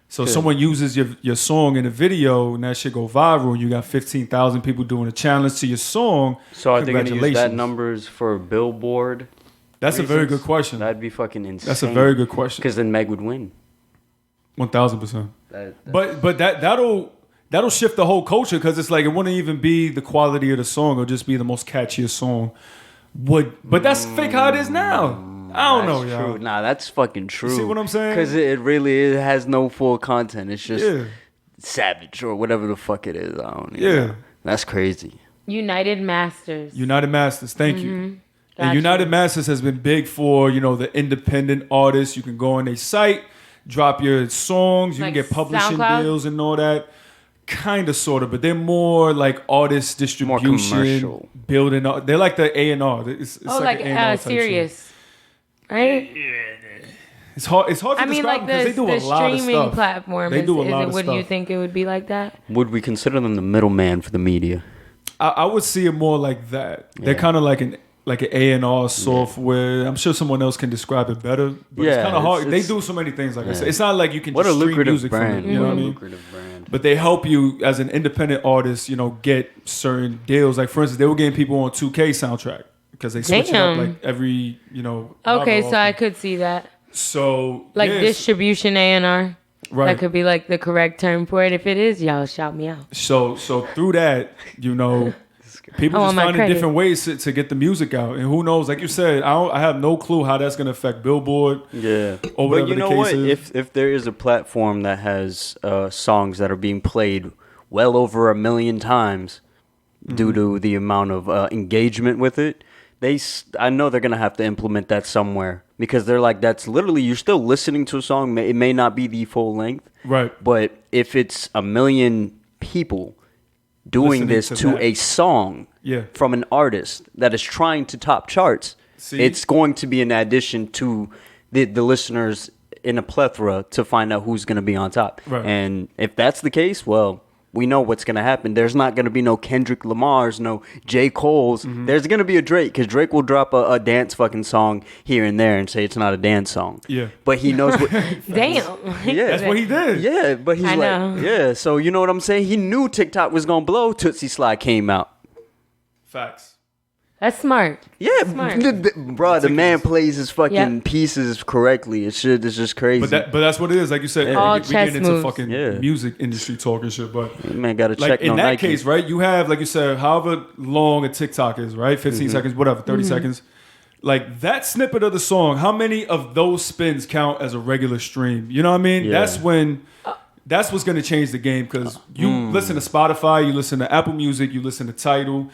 So Good. someone uses your song in a video, and that shit go viral, and you got 15,000 people doing a challenge to your song. So are they going to use that Congratulations. numbers for Billboard? That's a very reasons? good question. That'd be fucking insane. That's a very good question. Because then Meg would win. 1,000%. But that'll shift the whole culture because it's like it wouldn't even be the quality of the song; it'll just be the most catchiest song. But that's fake how it is now. I don't know, That's y'all. true. Nah, that's fucking true. see what I'm saying? Because it really has no full content. It's just Yeah. savage or whatever the fuck it is. I don't Yeah. know. That's crazy. United Masters. United Masters, thank you. And Gotcha. United Masters has been big for, the independent artists. You can go on their site, drop your songs, you Like can get publishing SoundCloud? deals and all that. Kind of, sort of, but they're more like artist distribution, commercial. building up. They're like the A&R. It's Oh, like like an A&R type shit. Sirius, right? It's hard to I mean, describe like because the they do a lot of streaming stuff. platform. They do a lot of would you stuff. think it would be like that? Would we consider them the middleman for the media? I would see it more like that. They're Yeah. kind of like an A&R software. I'm sure someone else can describe it better, but it's Yeah, kind of hard. it's- They do so many things. Like I yeah. said, it's not like you can What a just stream lucrative music brand. from it. You know What what I a mean? lucrative brand. But they help you as an independent artist, get certain deals. Like for instance, they were getting people on 2K soundtrack because they switch it up Damn. like every, Okay, however so I often. could see that. So Like yes, distribution A&R. right? That could be like the correct term for it. If it is, y'all shout me out. So through that, people I just want my finding credit. different ways to get the music out, and who knows? Like you said, I have no clue how that's gonna affect Billboard. Yeah. Or But whatever you the know case what? is. If there is a platform that has songs that are being played well over 1 million times due to the amount of engagement with it, I know they're gonna have to implement that somewhere because they're like, that's literally, you're still listening to a song. It may not be the full length, Right. but if it's 1 million people doing Listening this to to that. a song Yeah. from an artist that is trying to top charts, See? it's going to be an addition to the listeners in a plethora to find out who's going to be on top. Right. And if that's the case, well, we know what's going to happen. There's not going to be no Kendrick Lamar's, no J. Cole's. Mm-hmm. There's going to be a Drake because Drake will drop a dance fucking song here and there and say it's not a dance song. Yeah. But he knows what... Damn. Yeah. That's what he did. Yeah, but he's I know. like, yeah. So you know what I'm saying? He knew TikTok was gonna blow. Tootsie Slide came out. Facts. That's smart. Yeah, Smart. bro. The man plays his fucking Yep. pieces correctly. It's just crazy. But that's what it is. Like you said, All we chess get into moves. fucking Yeah. music industry talking shit, but man got to like check in no that Nike. case, right? You have, like you said, however long a TikTok is, right? 15 seconds, whatever, 30 seconds. Like that snippet of the song, how many of those spins count as a regular stream? You know what I mean? Yeah. That's what's going to change the game because you listen to Spotify, you listen to Apple Music, you listen to Tidal.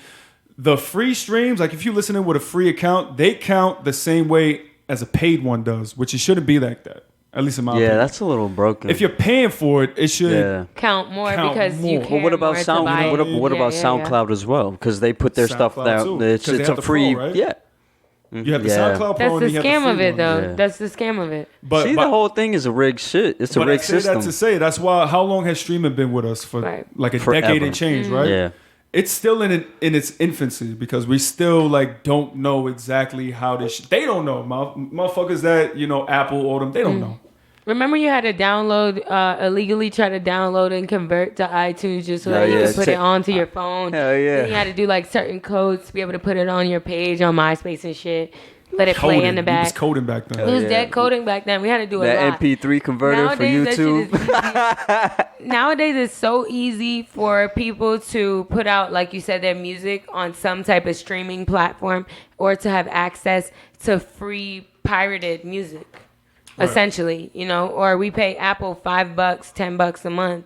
The free streams, like if you're listening with a free account, they count the same way as a paid one does, which it shouldn't be like that. At least in my Yeah, opinion. that's a little broken. If you're paying for it, it should. yeah. Count more Count because more. you But care But what about more to Sound? buy it. What about Yeah. SoundCloud as well? Because they put their stuff SoundCloud down. too, It's 'cause they have a the free. Pro, right? Yeah. You have the Yeah. SoundCloud Pro That's and the you have the scam free of it, one. though. Yeah. That's the scam of it. But, See, but, the whole thing is a rigged shit. It's a but I rigged say system. that to say that's why. How long has streaming been with us for? Right. Like a Forever. decade and change, right? Yeah. It's still in its infancy because we still like don't know exactly how this. They don't know, motherfuckers that Apple or them. They don't know. Remember you had to download, illegally try to download and convert to iTunes just so that you yeah. could put it onto your phone. Hell yeah. Then you had to do like certain codes to be able to put it on your page on MySpace and shit. Let it play in the We back. was coding back then. It was yeah. dead coding back then. We had to do a That lot. MP3 converter for Nowadays, that shit YouTube. is Nowadays, it's so easy for people to put out, like you said, their music on some type of streaming platform or to have access to free pirated music, essentially, or we pay Apple $5, $10 a month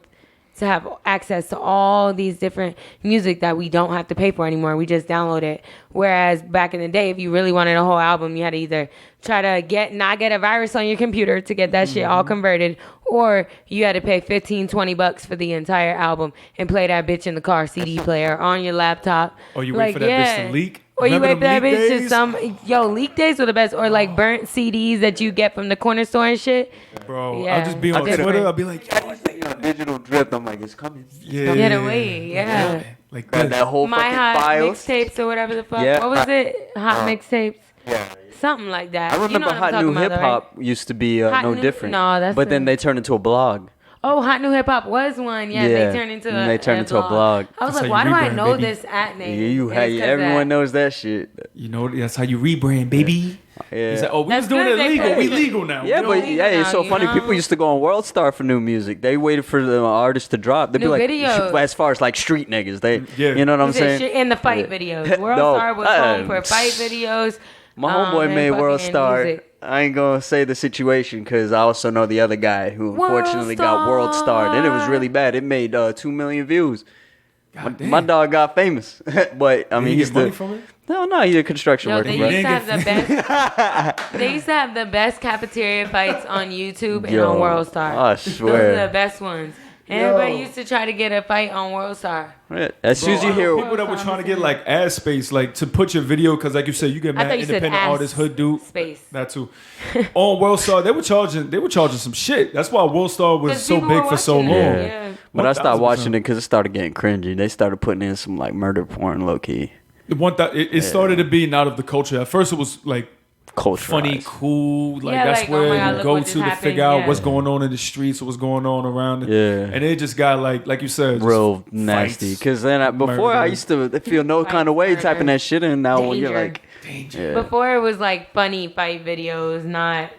to have access to all these different music that we don't have to pay for anymore. We just download it. Whereas back in the day, if you really wanted a whole album, you had to either try to not get a virus on your computer to get that shit all converted, or you had to pay $15-$20 for the entire album and play that bitch in the car CD player on your laptop. Or you wait for that bitch to leak. Or you Remember wait for that them bitch leak to days? leak days were the best. Or like burnt CDs that you get from the corner store and shit. Bro, Yeah. I'll just be on Different. Twitter. I'll be like, Digital drip. I'm like, it's coming. yeah, Get away, yeah. Like Got that whole My fucking Hot files. Mixtapes or whatever the fuck. Yeah. What was it? Hot Mixtapes? Yeah. Something like that. I You know remember what I'm Hot talking New about, Hip though, Hop right? used to be Hot no New- different. no, that's but then the- they turned into a blog. Oh, Hot New Hip Hop was one. Yeah, Yeah, they turned into and they turned into a blog. I was That's like, how why you do I rebrand, know baby. this at name? Yeah, you And had it's 'cause everyone that- knows that shit. You know, that's how you rebrand, baby. Yeah. He's like, oh, we That's was doing good, it they legal. put We it- legal now. Yeah, We but don't- yeah, it's so you funny. know? People used to go on World Star for new music. They waited for the artists to drop. They'd be New like, videos. as far as like street niggas, they, Yeah. you know what I'm He said saying? shit in the fight Yeah. videos. World No, Star was home for fight videos. My homeboy and made World fucking Star. music. I ain't gonna say the situation because I also know the other guy who World unfortunately got World Starred, and it was really bad. It made 2 million views. My dog got famous, but I Did mean, he he's get money the from it? no, he's a construction Yo, worker. they Bro. used to have the best. They used to have the best cafeteria fights on YouTube and on World Star. I Those swear. are the best ones. And everybody used to try to get a fight on World Star. As soon as you Bro, I hear, know people that were trying to get like ad space, like to put your video, because like you said, you get I mad thought you said independent ass artists, hood dude, space. that too. On World Star, they were charging some shit. That's why World Star was 'Cause so people big were for so long. watching it, Yeah. yeah. but I stopped 1000%. watching it because it started getting cringy. They started putting in some like murder porn, low key. It started to be out of the culture. At first, it was like Culture. funny, cool. Like Yeah, that's like, oh where my God, you look go what to just to happened, figure out yeah. what's going on in the streets, what's going on around it. Yeah. And it just got like you said, just Real nasty. fights, Because then before I murder. used to feel no kind of way Fights, typing murder, that shit in. Now when you're danger. like, danger. yeah. Before it was like funny fight videos, not.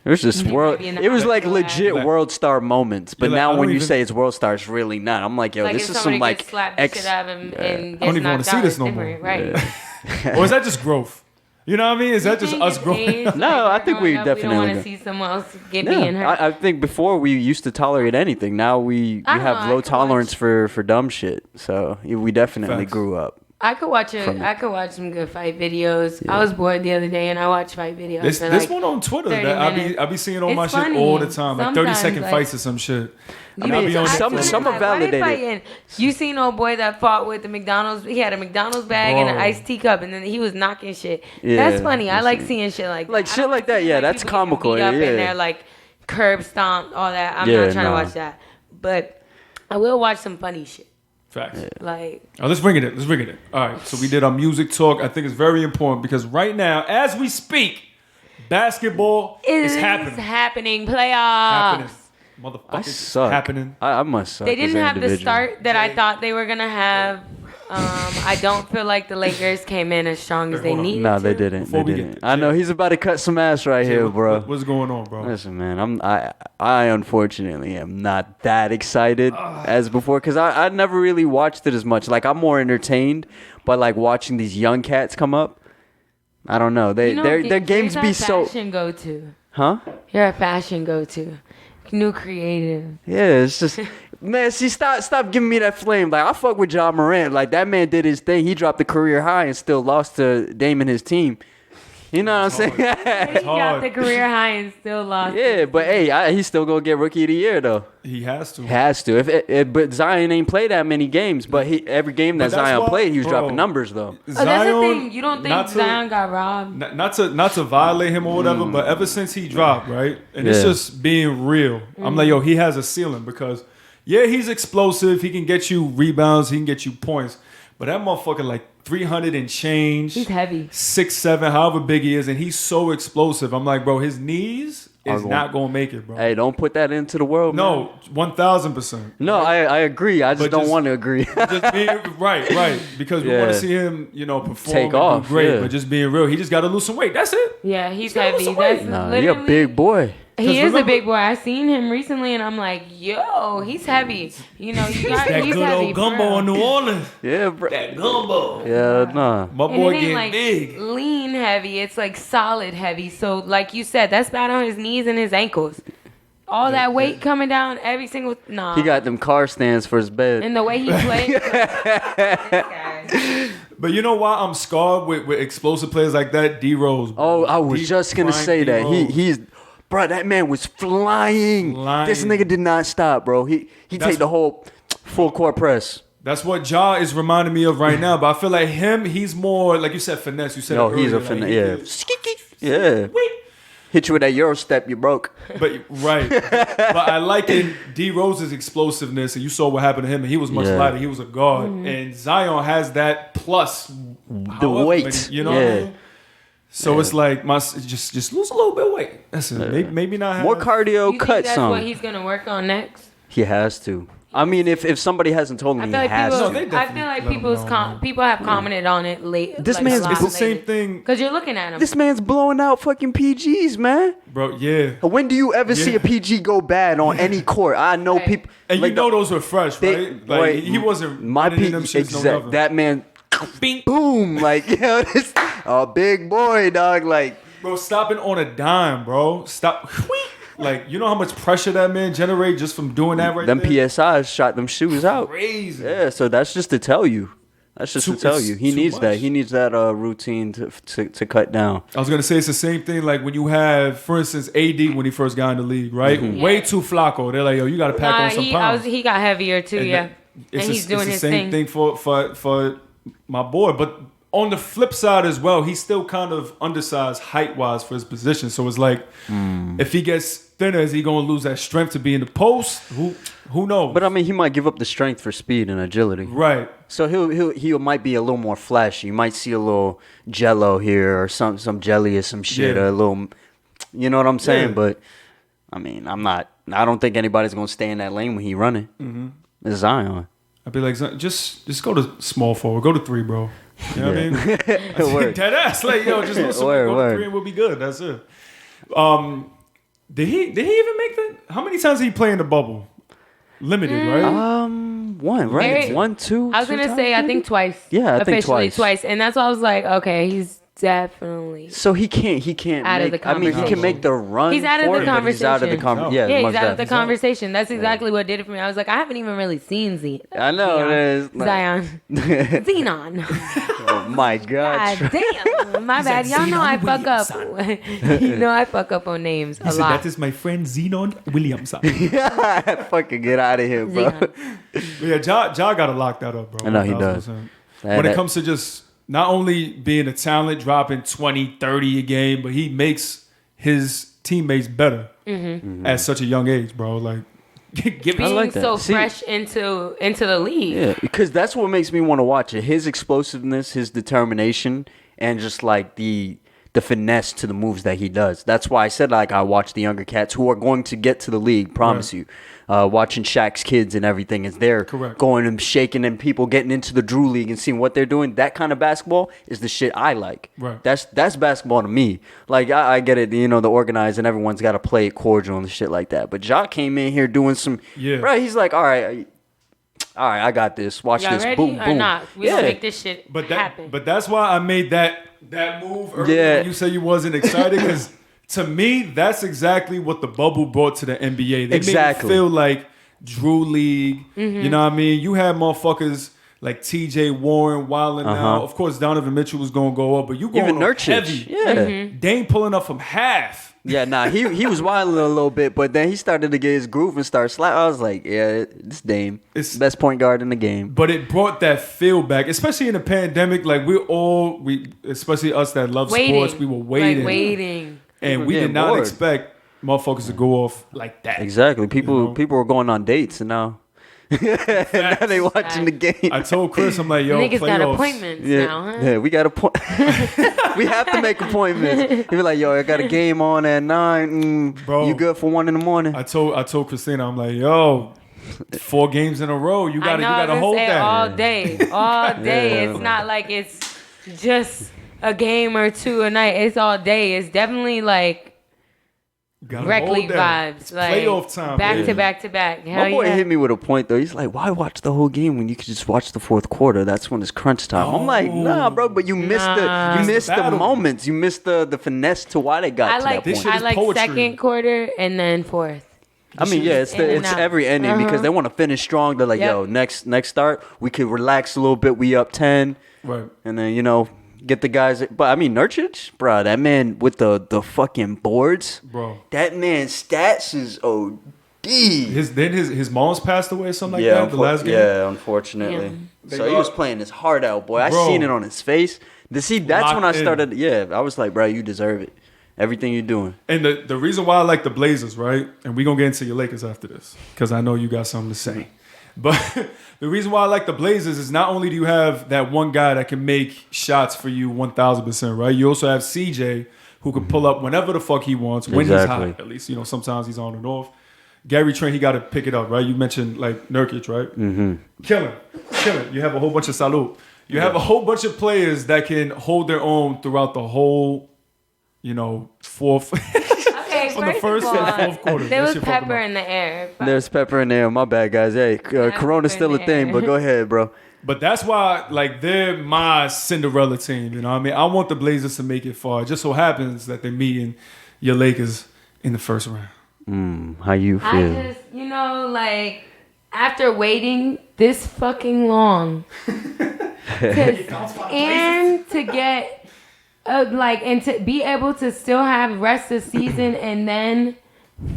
It was just You world. might be in the It was like hospital, legit like- World Star moments. But You're like, now I when don't you even- say it's World Star, it's really not. I'm like, yo, Like this if is somebody some like gets slapped the shit out of him and I don't gets even wanna knocked see out, this it's no more. different, right? Or is that just growth? You know what I mean? Is that just think us it's growing? age, No, like, I think growing we up, definitely We don't want do. to see someone else get being Yeah, hurt. I think before we used to tolerate anything. Now we I don't have know, I low could tolerance watch- for dumb shit. So we definitely Facts. grew up. I could watch From- I could watch some good fight videos. I was bored the other day and I watched fight videos. This for this like one on Twitter 30 that minutes. I be seeing on It's my shit funny. all the time, like 30 Sometimes, second like- fights or some shit. I And mean, be on some- Twitter. some are why they validated. fighting? You seen old boy that fought with the McDonald's? He had a McDonald's bag and an Bro. iced teacup, and then he was knocking shit. Yeah, That's funny. I I've like seen- seeing shit like Like that. I shit don't like that, see, yeah, that's people getting comical, beat up yeah. And they're like curb stomped, all that. I'm Yeah, not trying nah. to watch that, but I will watch some funny shit. Facts. Like Let's bring it in. Let's bring it in. All right. So we did our music talk. I think it's very important because right now, as we speak, basketball is happening. Playoffs. Happening. I Motherfuckers suck. happening. I must suck. They as didn't an have the individual. start that I thought they were gonna have. I don't feel like the Lakers came in as strong as they Hold on. needed. No, they to. didn't. Before They we get didn't. to I know Jay. he's about to cut some ass right here, bro. What's going on, bro? Listen, man, I unfortunately am not that excited as before because I never really watched it as much. Like I'm more entertained by like watching these young cats come up. I don't know. You know, Their games you're be a so, fashion go-to. huh? You're a fashion go-to. New creative. Yeah, it's just man. See, stop giving me that flame. Like I fuck with John Morant. Like that man did his thing. He dropped the career high and still lost to Dame and his team. You know what I'm saying? He got hard. the career high and still lost. Yeah, but hey, he's still gonna get Rookie of the Year though. He has to. Has to. But Zion ain't played that many games. But every game that But that's Zion why- played, he was bro, dropping numbers though. Oh, that's the thing. You don't not think to- Zion got robbed? Not to violate him or whatever, but ever since he dropped, right? And it's Yeah. just being real. I'm like, yo, he has a ceiling because, yeah, he's explosive. He can get you rebounds. He can get you points. But that motherfucker, like 300 and change. He's heavy. 6'7", however big he is, and he's so explosive. I'm like, bro, his knees is not gonna make it, bro. Hey, don't put that into the world. Man. No, 1000%. No, I agree. I just But don't just- want to agree. Just being right, because we Yeah. want to see him, perform Take and do off, great. yeah. But just being real, he just got to lose some weight. That's it. Yeah, he's gotta lose heavy. some weight. That's Nah, he a literally- big boy. He 'Cause is a remember- big boy. I seen him recently, and I'm like, yo, he's heavy. You got he's That heavy. good old for gumbo real. in New Orleans. Yeah, bro. That gumbo. Yeah, nah. My And boy it ain't getting like big. lean heavy. It's like solid heavy. So like you said, that's bad on his knees and his ankles. All that weight coming down every single He got them car stands for his bed. and the way he plays. But you know why I'm scarred with explosive players like that? D Rose. Oh, I was just gonna say that. He's, bro, that man was flying. Flying. This nigga did not stop, bro. He That's- take the whole full court press. That's what Ja is reminding me of right now. But I feel like he's more, like you said, finesse. You said No, it he's a earlier, like, finesse. he Yeah, can- yeah. Wait. Hit you with that Euro step, you broke. But but I like in D Rose's explosiveness, and you saw what happened to him, and he was much lighter. He was a guard, and Zion has that plus The weight, you know. What I mean? So it's like just lose a little bit of weight. That's it. Maybe not have More cardio, You cut think that's some. what he's gonna work on next? He has to. I mean, if somebody hasn't told him, he has people, to. I feel like people have commented on it late. This like, man's- It's the same thing, because you're looking at him. This man's blowing out fucking PGs, man. bro. Yeah, When do you ever see a PG go bad on any court? I know people. and like, you know those were fresh, right? Like wait, he wasn't my running in PG. them shits, no Exact. nothing. That man. Bing. Boom! Like yo, this a big boy, dog. Like Bro, stopping on a dime, bro. Stop. Like, you know how much pressure that man generate just from doing that right them there? PSIs shot them shoes out. Crazy. Yeah, so that's just to tell you. That's just to tell it's you. He too needs much. that. He needs that routine to cut down. I was going to say it's the same thing like when you have, for instance, AD when he first got in the league, right? Mm-hmm. Way too flacco. They're like, yo, you got to pack on some pounds. he got heavier too, And and he's doing his the same thing for my boy. But on the flip side as well, he's still kind of undersized height-wise for his position. So it's like, if he gets thinner, is he going to lose that strength to be in the post? Who knows? But I mean, he might give up the strength for speed and agility. Right. So he might be a little more flashy. You might see a little jello here or some jelly or some shit or a little, you know what I'm saying? Yeah. But I mean, I don't think anybody's gonna stay in that lane when he running. Mm-hmm. It's Zion. I'd be like, just go to small forward. Go to 3, bro. You know what I mean? Word. Dead ass. Like, yo, just listen. Go to 3 and we'll be good. That's it. Did he even make that? How many times did he play in the bubble? Limited, right? One, right? Very- 1, 2. I was gonna say I think twice. Yeah, I think officially twice. and that's why I was like, okay, he's definitely. So he can't Out of make, the I mean, he can conversation. make the run. He's out of for the it, but he's out of the conversation. Yeah, Yeah, most he's out of the definitely. conversation. That's exactly what did it for me. I was like, I haven't even really seen I know, it is. Zion. Xenon. Oh my God. God damn. My bad. Y'all know I fuck up. You know I fuck up on names a lot. That is my friend Zenon Williamson. Fucking get out of here, bro. Xenon. Yeah, Ja got to lock that up, bro. I know he does. 1000%. When it comes to just not only being a talent, dropping 20, 30 a game, but he makes his teammates better at such a young age, bro. Like, give Being like that. so See- fresh into the league. Yeah, because that's what makes me want to watch it. His explosiveness, his determination, and just like the finesse to the moves that he does. That's why I said like I watch the younger cats who are going to get to the league. Promise you. Watching Shaq's kids and everything is they're Correct. going and shaking and people getting into the Drew League and seeing what they're doing. That kind of basketball is the shit I like. Right. That's basketball to me. Like I get it, you know, the organized and everyone's got to play it cordial and shit like that. But Ja came in here doing some. Yeah. Right. He's like, all right, I got this. Watch Y'all this. ready Boom, or boom. not? We gonna make this shit happen. But that's why I made that move earlier Yeah. when you said you wasn't excited, because to me, that's exactly what the bubble brought to the NBA. They Exactly. made it feel like Drew League. You know what I mean? You had motherfuckers like TJ Warren wilding out. Of course, Donovan Mitchell was going to go up, but you going Even up Nurkic. heavy. Yeah. Dame pulling up from half. Yeah, nah, he was wilding a little bit, but then he started to get his groove and start slap. I was like, yeah, this Dame. It's- Best point guard in the game. But it brought that feel back, especially in the pandemic. Like we especially us that love sports, we were waiting. Like waiting. And we People did not getting bored. expect motherfuckers to go off like that. Exactly. People You know? people were going on dates and now now they watching the game. I told Chris, I'm like, yo, Niggas got playoffs. appointments Yeah, now, huh? yeah, we got a point. We have to make appointments. He be like, yo, I got a game on at 9. Bro. You good for 1 in the morning? I told Christina, I'm like, yo, 4 games in a row. You I gotta know, hold say that. all day. All day. Yeah. It's not like it's just a game or 2 a night. It's all day. It's definitely like Gotta rec hold league that. vibes. It's like playoff time. back baby. to back to back. Hell My boy yeah. hit me with a point though. He's like, "Why watch the whole game when you could just watch the fourth quarter? That's when it's crunch time." I'm like, "Nah, bro, but you missed Nah. the Missed the battle. moments. You missed the finesse to why they got I to like that This point." shit I is like poetry. second quarter and then fourth. I mean, yeah, it's in and it's out. every ending because they want to finish strong. They're like, Yep. "Yo, next start, we could relax a little bit. We up 10, Right. and then get the guys." But I mean, Nurkic, bro, that man with the fucking boards, Bro. that man's stats is OD. His mom's passed away or something like that the last game. Yeah, unfortunately. They So he got- was playing his heart out, boy. I Bro. seen it on his face. That's when I Locked in. started. Yeah, I was like, bro, you deserve it. everything you're doing. And the reason why I like the Blazers, right? And we're going to get into your Lakers after this because I know you got something to say. But the reason why I like the Blazers is not only do you have that one guy that can make shots for you 1,000%, right? You also have CJ who can pull up whenever the fuck he wants, when he's hot, at least. You know, sometimes he's on and off. Gary Trent, he got to pick it up, right? You mentioned, like, Nurkic, right? Mm-hmm. Killing. You have a whole bunch of salute. You have a whole bunch of players that can hold their own throughout the whole, you know, fourth... Okay, on the first and fourth quarter. There was pepper in the air. There's pepper in the air. My bad, guys. Hey, Corona's still a thing, but go ahead, bro. But that's why, like, they're my Cinderella team. You know what I mean? I want the Blazers to make it far. It just so happens that they're meeting your Lakers in the first round. How you feel? I just, you know, like, after waiting this fucking long, and to get... like, and to be able to still have rest of season and then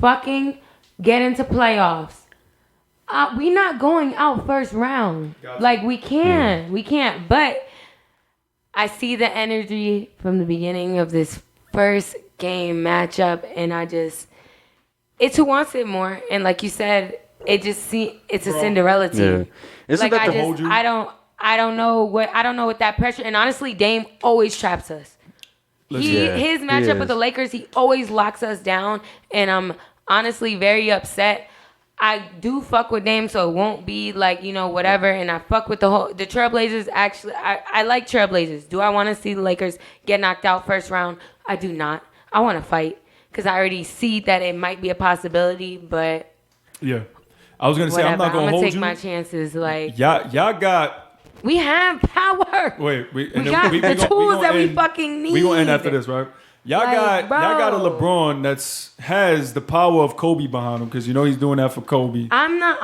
fucking get into playoffs. We not going out first round. Gotcha. Like, we can't. But I see the energy from the beginning of this first game matchup, and it's who wants it more. And like you said, it's a Cinderella team. Yeah. Isn't like, that hold you? I don't know what that pressure. And honestly, Dame always traps us. His matchup with the Lakers, he always locks us down, and I'm honestly very upset. I do fuck with Dame, so it won't be like, you know, whatever. And I fuck with the Trailblazers. Actually, I like Trailblazers. Do I want to see the Lakers get knocked out first round? I do not. I want to fight because I already see that it might be a possibility. But yeah, I was gonna say I'm not gonna hold you. I'm gonna take my chances. Like y'all got. We have power. Wait, we got the tools that we fucking need. We gonna end after this, right? Y'all got a LeBron has the power of Kobe behind him because you know he's doing that for Kobe. I'm not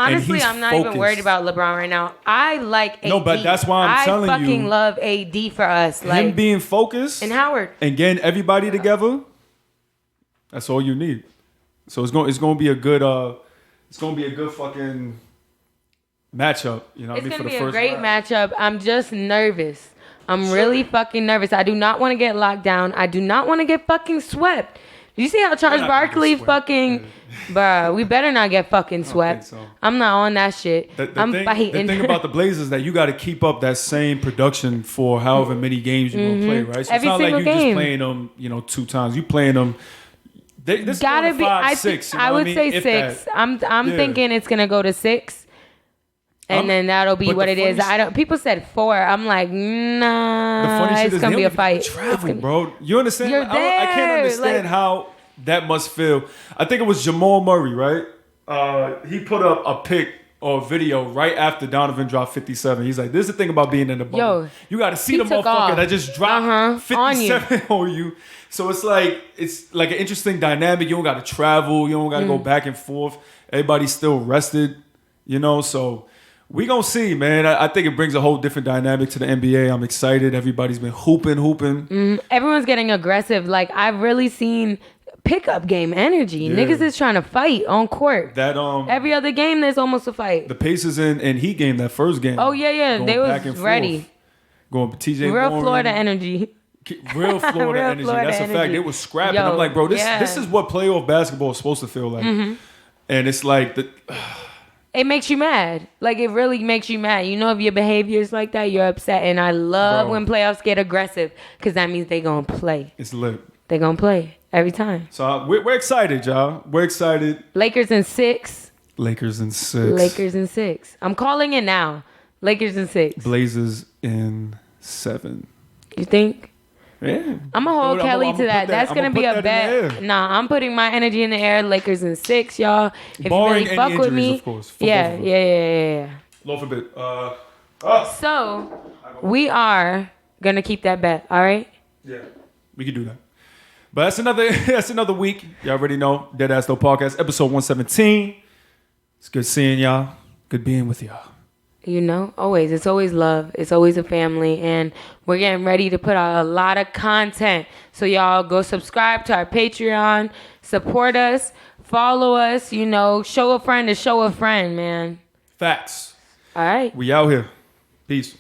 even worried about LeBron right now. I like AD. No, but that's why I'm telling you. I fucking love AD for us. Like, him being focused and Howard and getting everybody together. That's all you need. So it's gonna be a good fucking matchup, you know. It's gonna be a great matchup. I'm just nervous. I'm really fucking nervous. I do not want to get locked down. I do not want to get fucking swept. You see how Charles Barkley fucking, bruh? We better not get fucking swept. So. I'm not on that shit. I'm fighting. The thing about the Blazers is that you got to keep up that same production for however many games you're gonna play, right? So Every it's not like you game. just playing them, you know, 2 times. You playing them. This gotta be 5, 6. You know I would say if 6. That, I'm thinking it's gonna go to 6. And then that'll be what it is. People said 4. I'm like, nah. It's gonna be a fight. Traveling, bro. You understand? You're there. I can't understand how that must feel. I think it was Jamal Murray, right? He put up a pic or a video right after Donovan dropped 57. He's like, "This is the thing about being in the bubble. You got to see the motherfucker that just dropped 57 on you." So it's like an interesting dynamic. You don't got to travel. You don't got to go back and forth. Everybody's still rested, you know. So. We gonna see, man. I think it brings a whole different dynamic to the NBA. I'm excited. Everybody's been hooping. Everyone's getting aggressive. Like, I've really seen pickup game energy. Yeah. Niggas is trying to fight on court. That every other game there's almost a fight. The Pacers and Heat game, that first game. Oh yeah, they was ready. Going TJ. Real Florida energy. Real Florida energy. That's a fact. It was scrapping. Yo, I'm like, bro, this is what playoff basketball is supposed to feel like. And it's like it makes you mad. Like, it really makes you mad. You know, if your behavior is like that, you're upset. And I love when playoffs get aggressive because that means they going to play. It's lit. They going to play every time. So we're excited, y'all. We're excited. Lakers in 6. Lakers in 6. I'm calling it now. Lakers in 6. Blazers in 7. You think? Yeah. I'm going to hold Kelly to that. That's going to be a bet. Nah, I'm putting my energy in the air. Lakers in 6, y'all. If barring you really fuck with me. Of course. Yeah. Lord forbid. So, we are going to keep that bet, all right? Yeah, we can do that. But that's another week. Y'all already know. Deadass Podcast, episode 117. It's good seeing y'all. Good being with y'all. You know, always. It's always love. It's always a family. And we're getting ready to put out a lot of content. So y'all go subscribe to our Patreon. Support us. Follow us. You know, show a friend to show a friend, man. Facts. All right. We out here. Peace.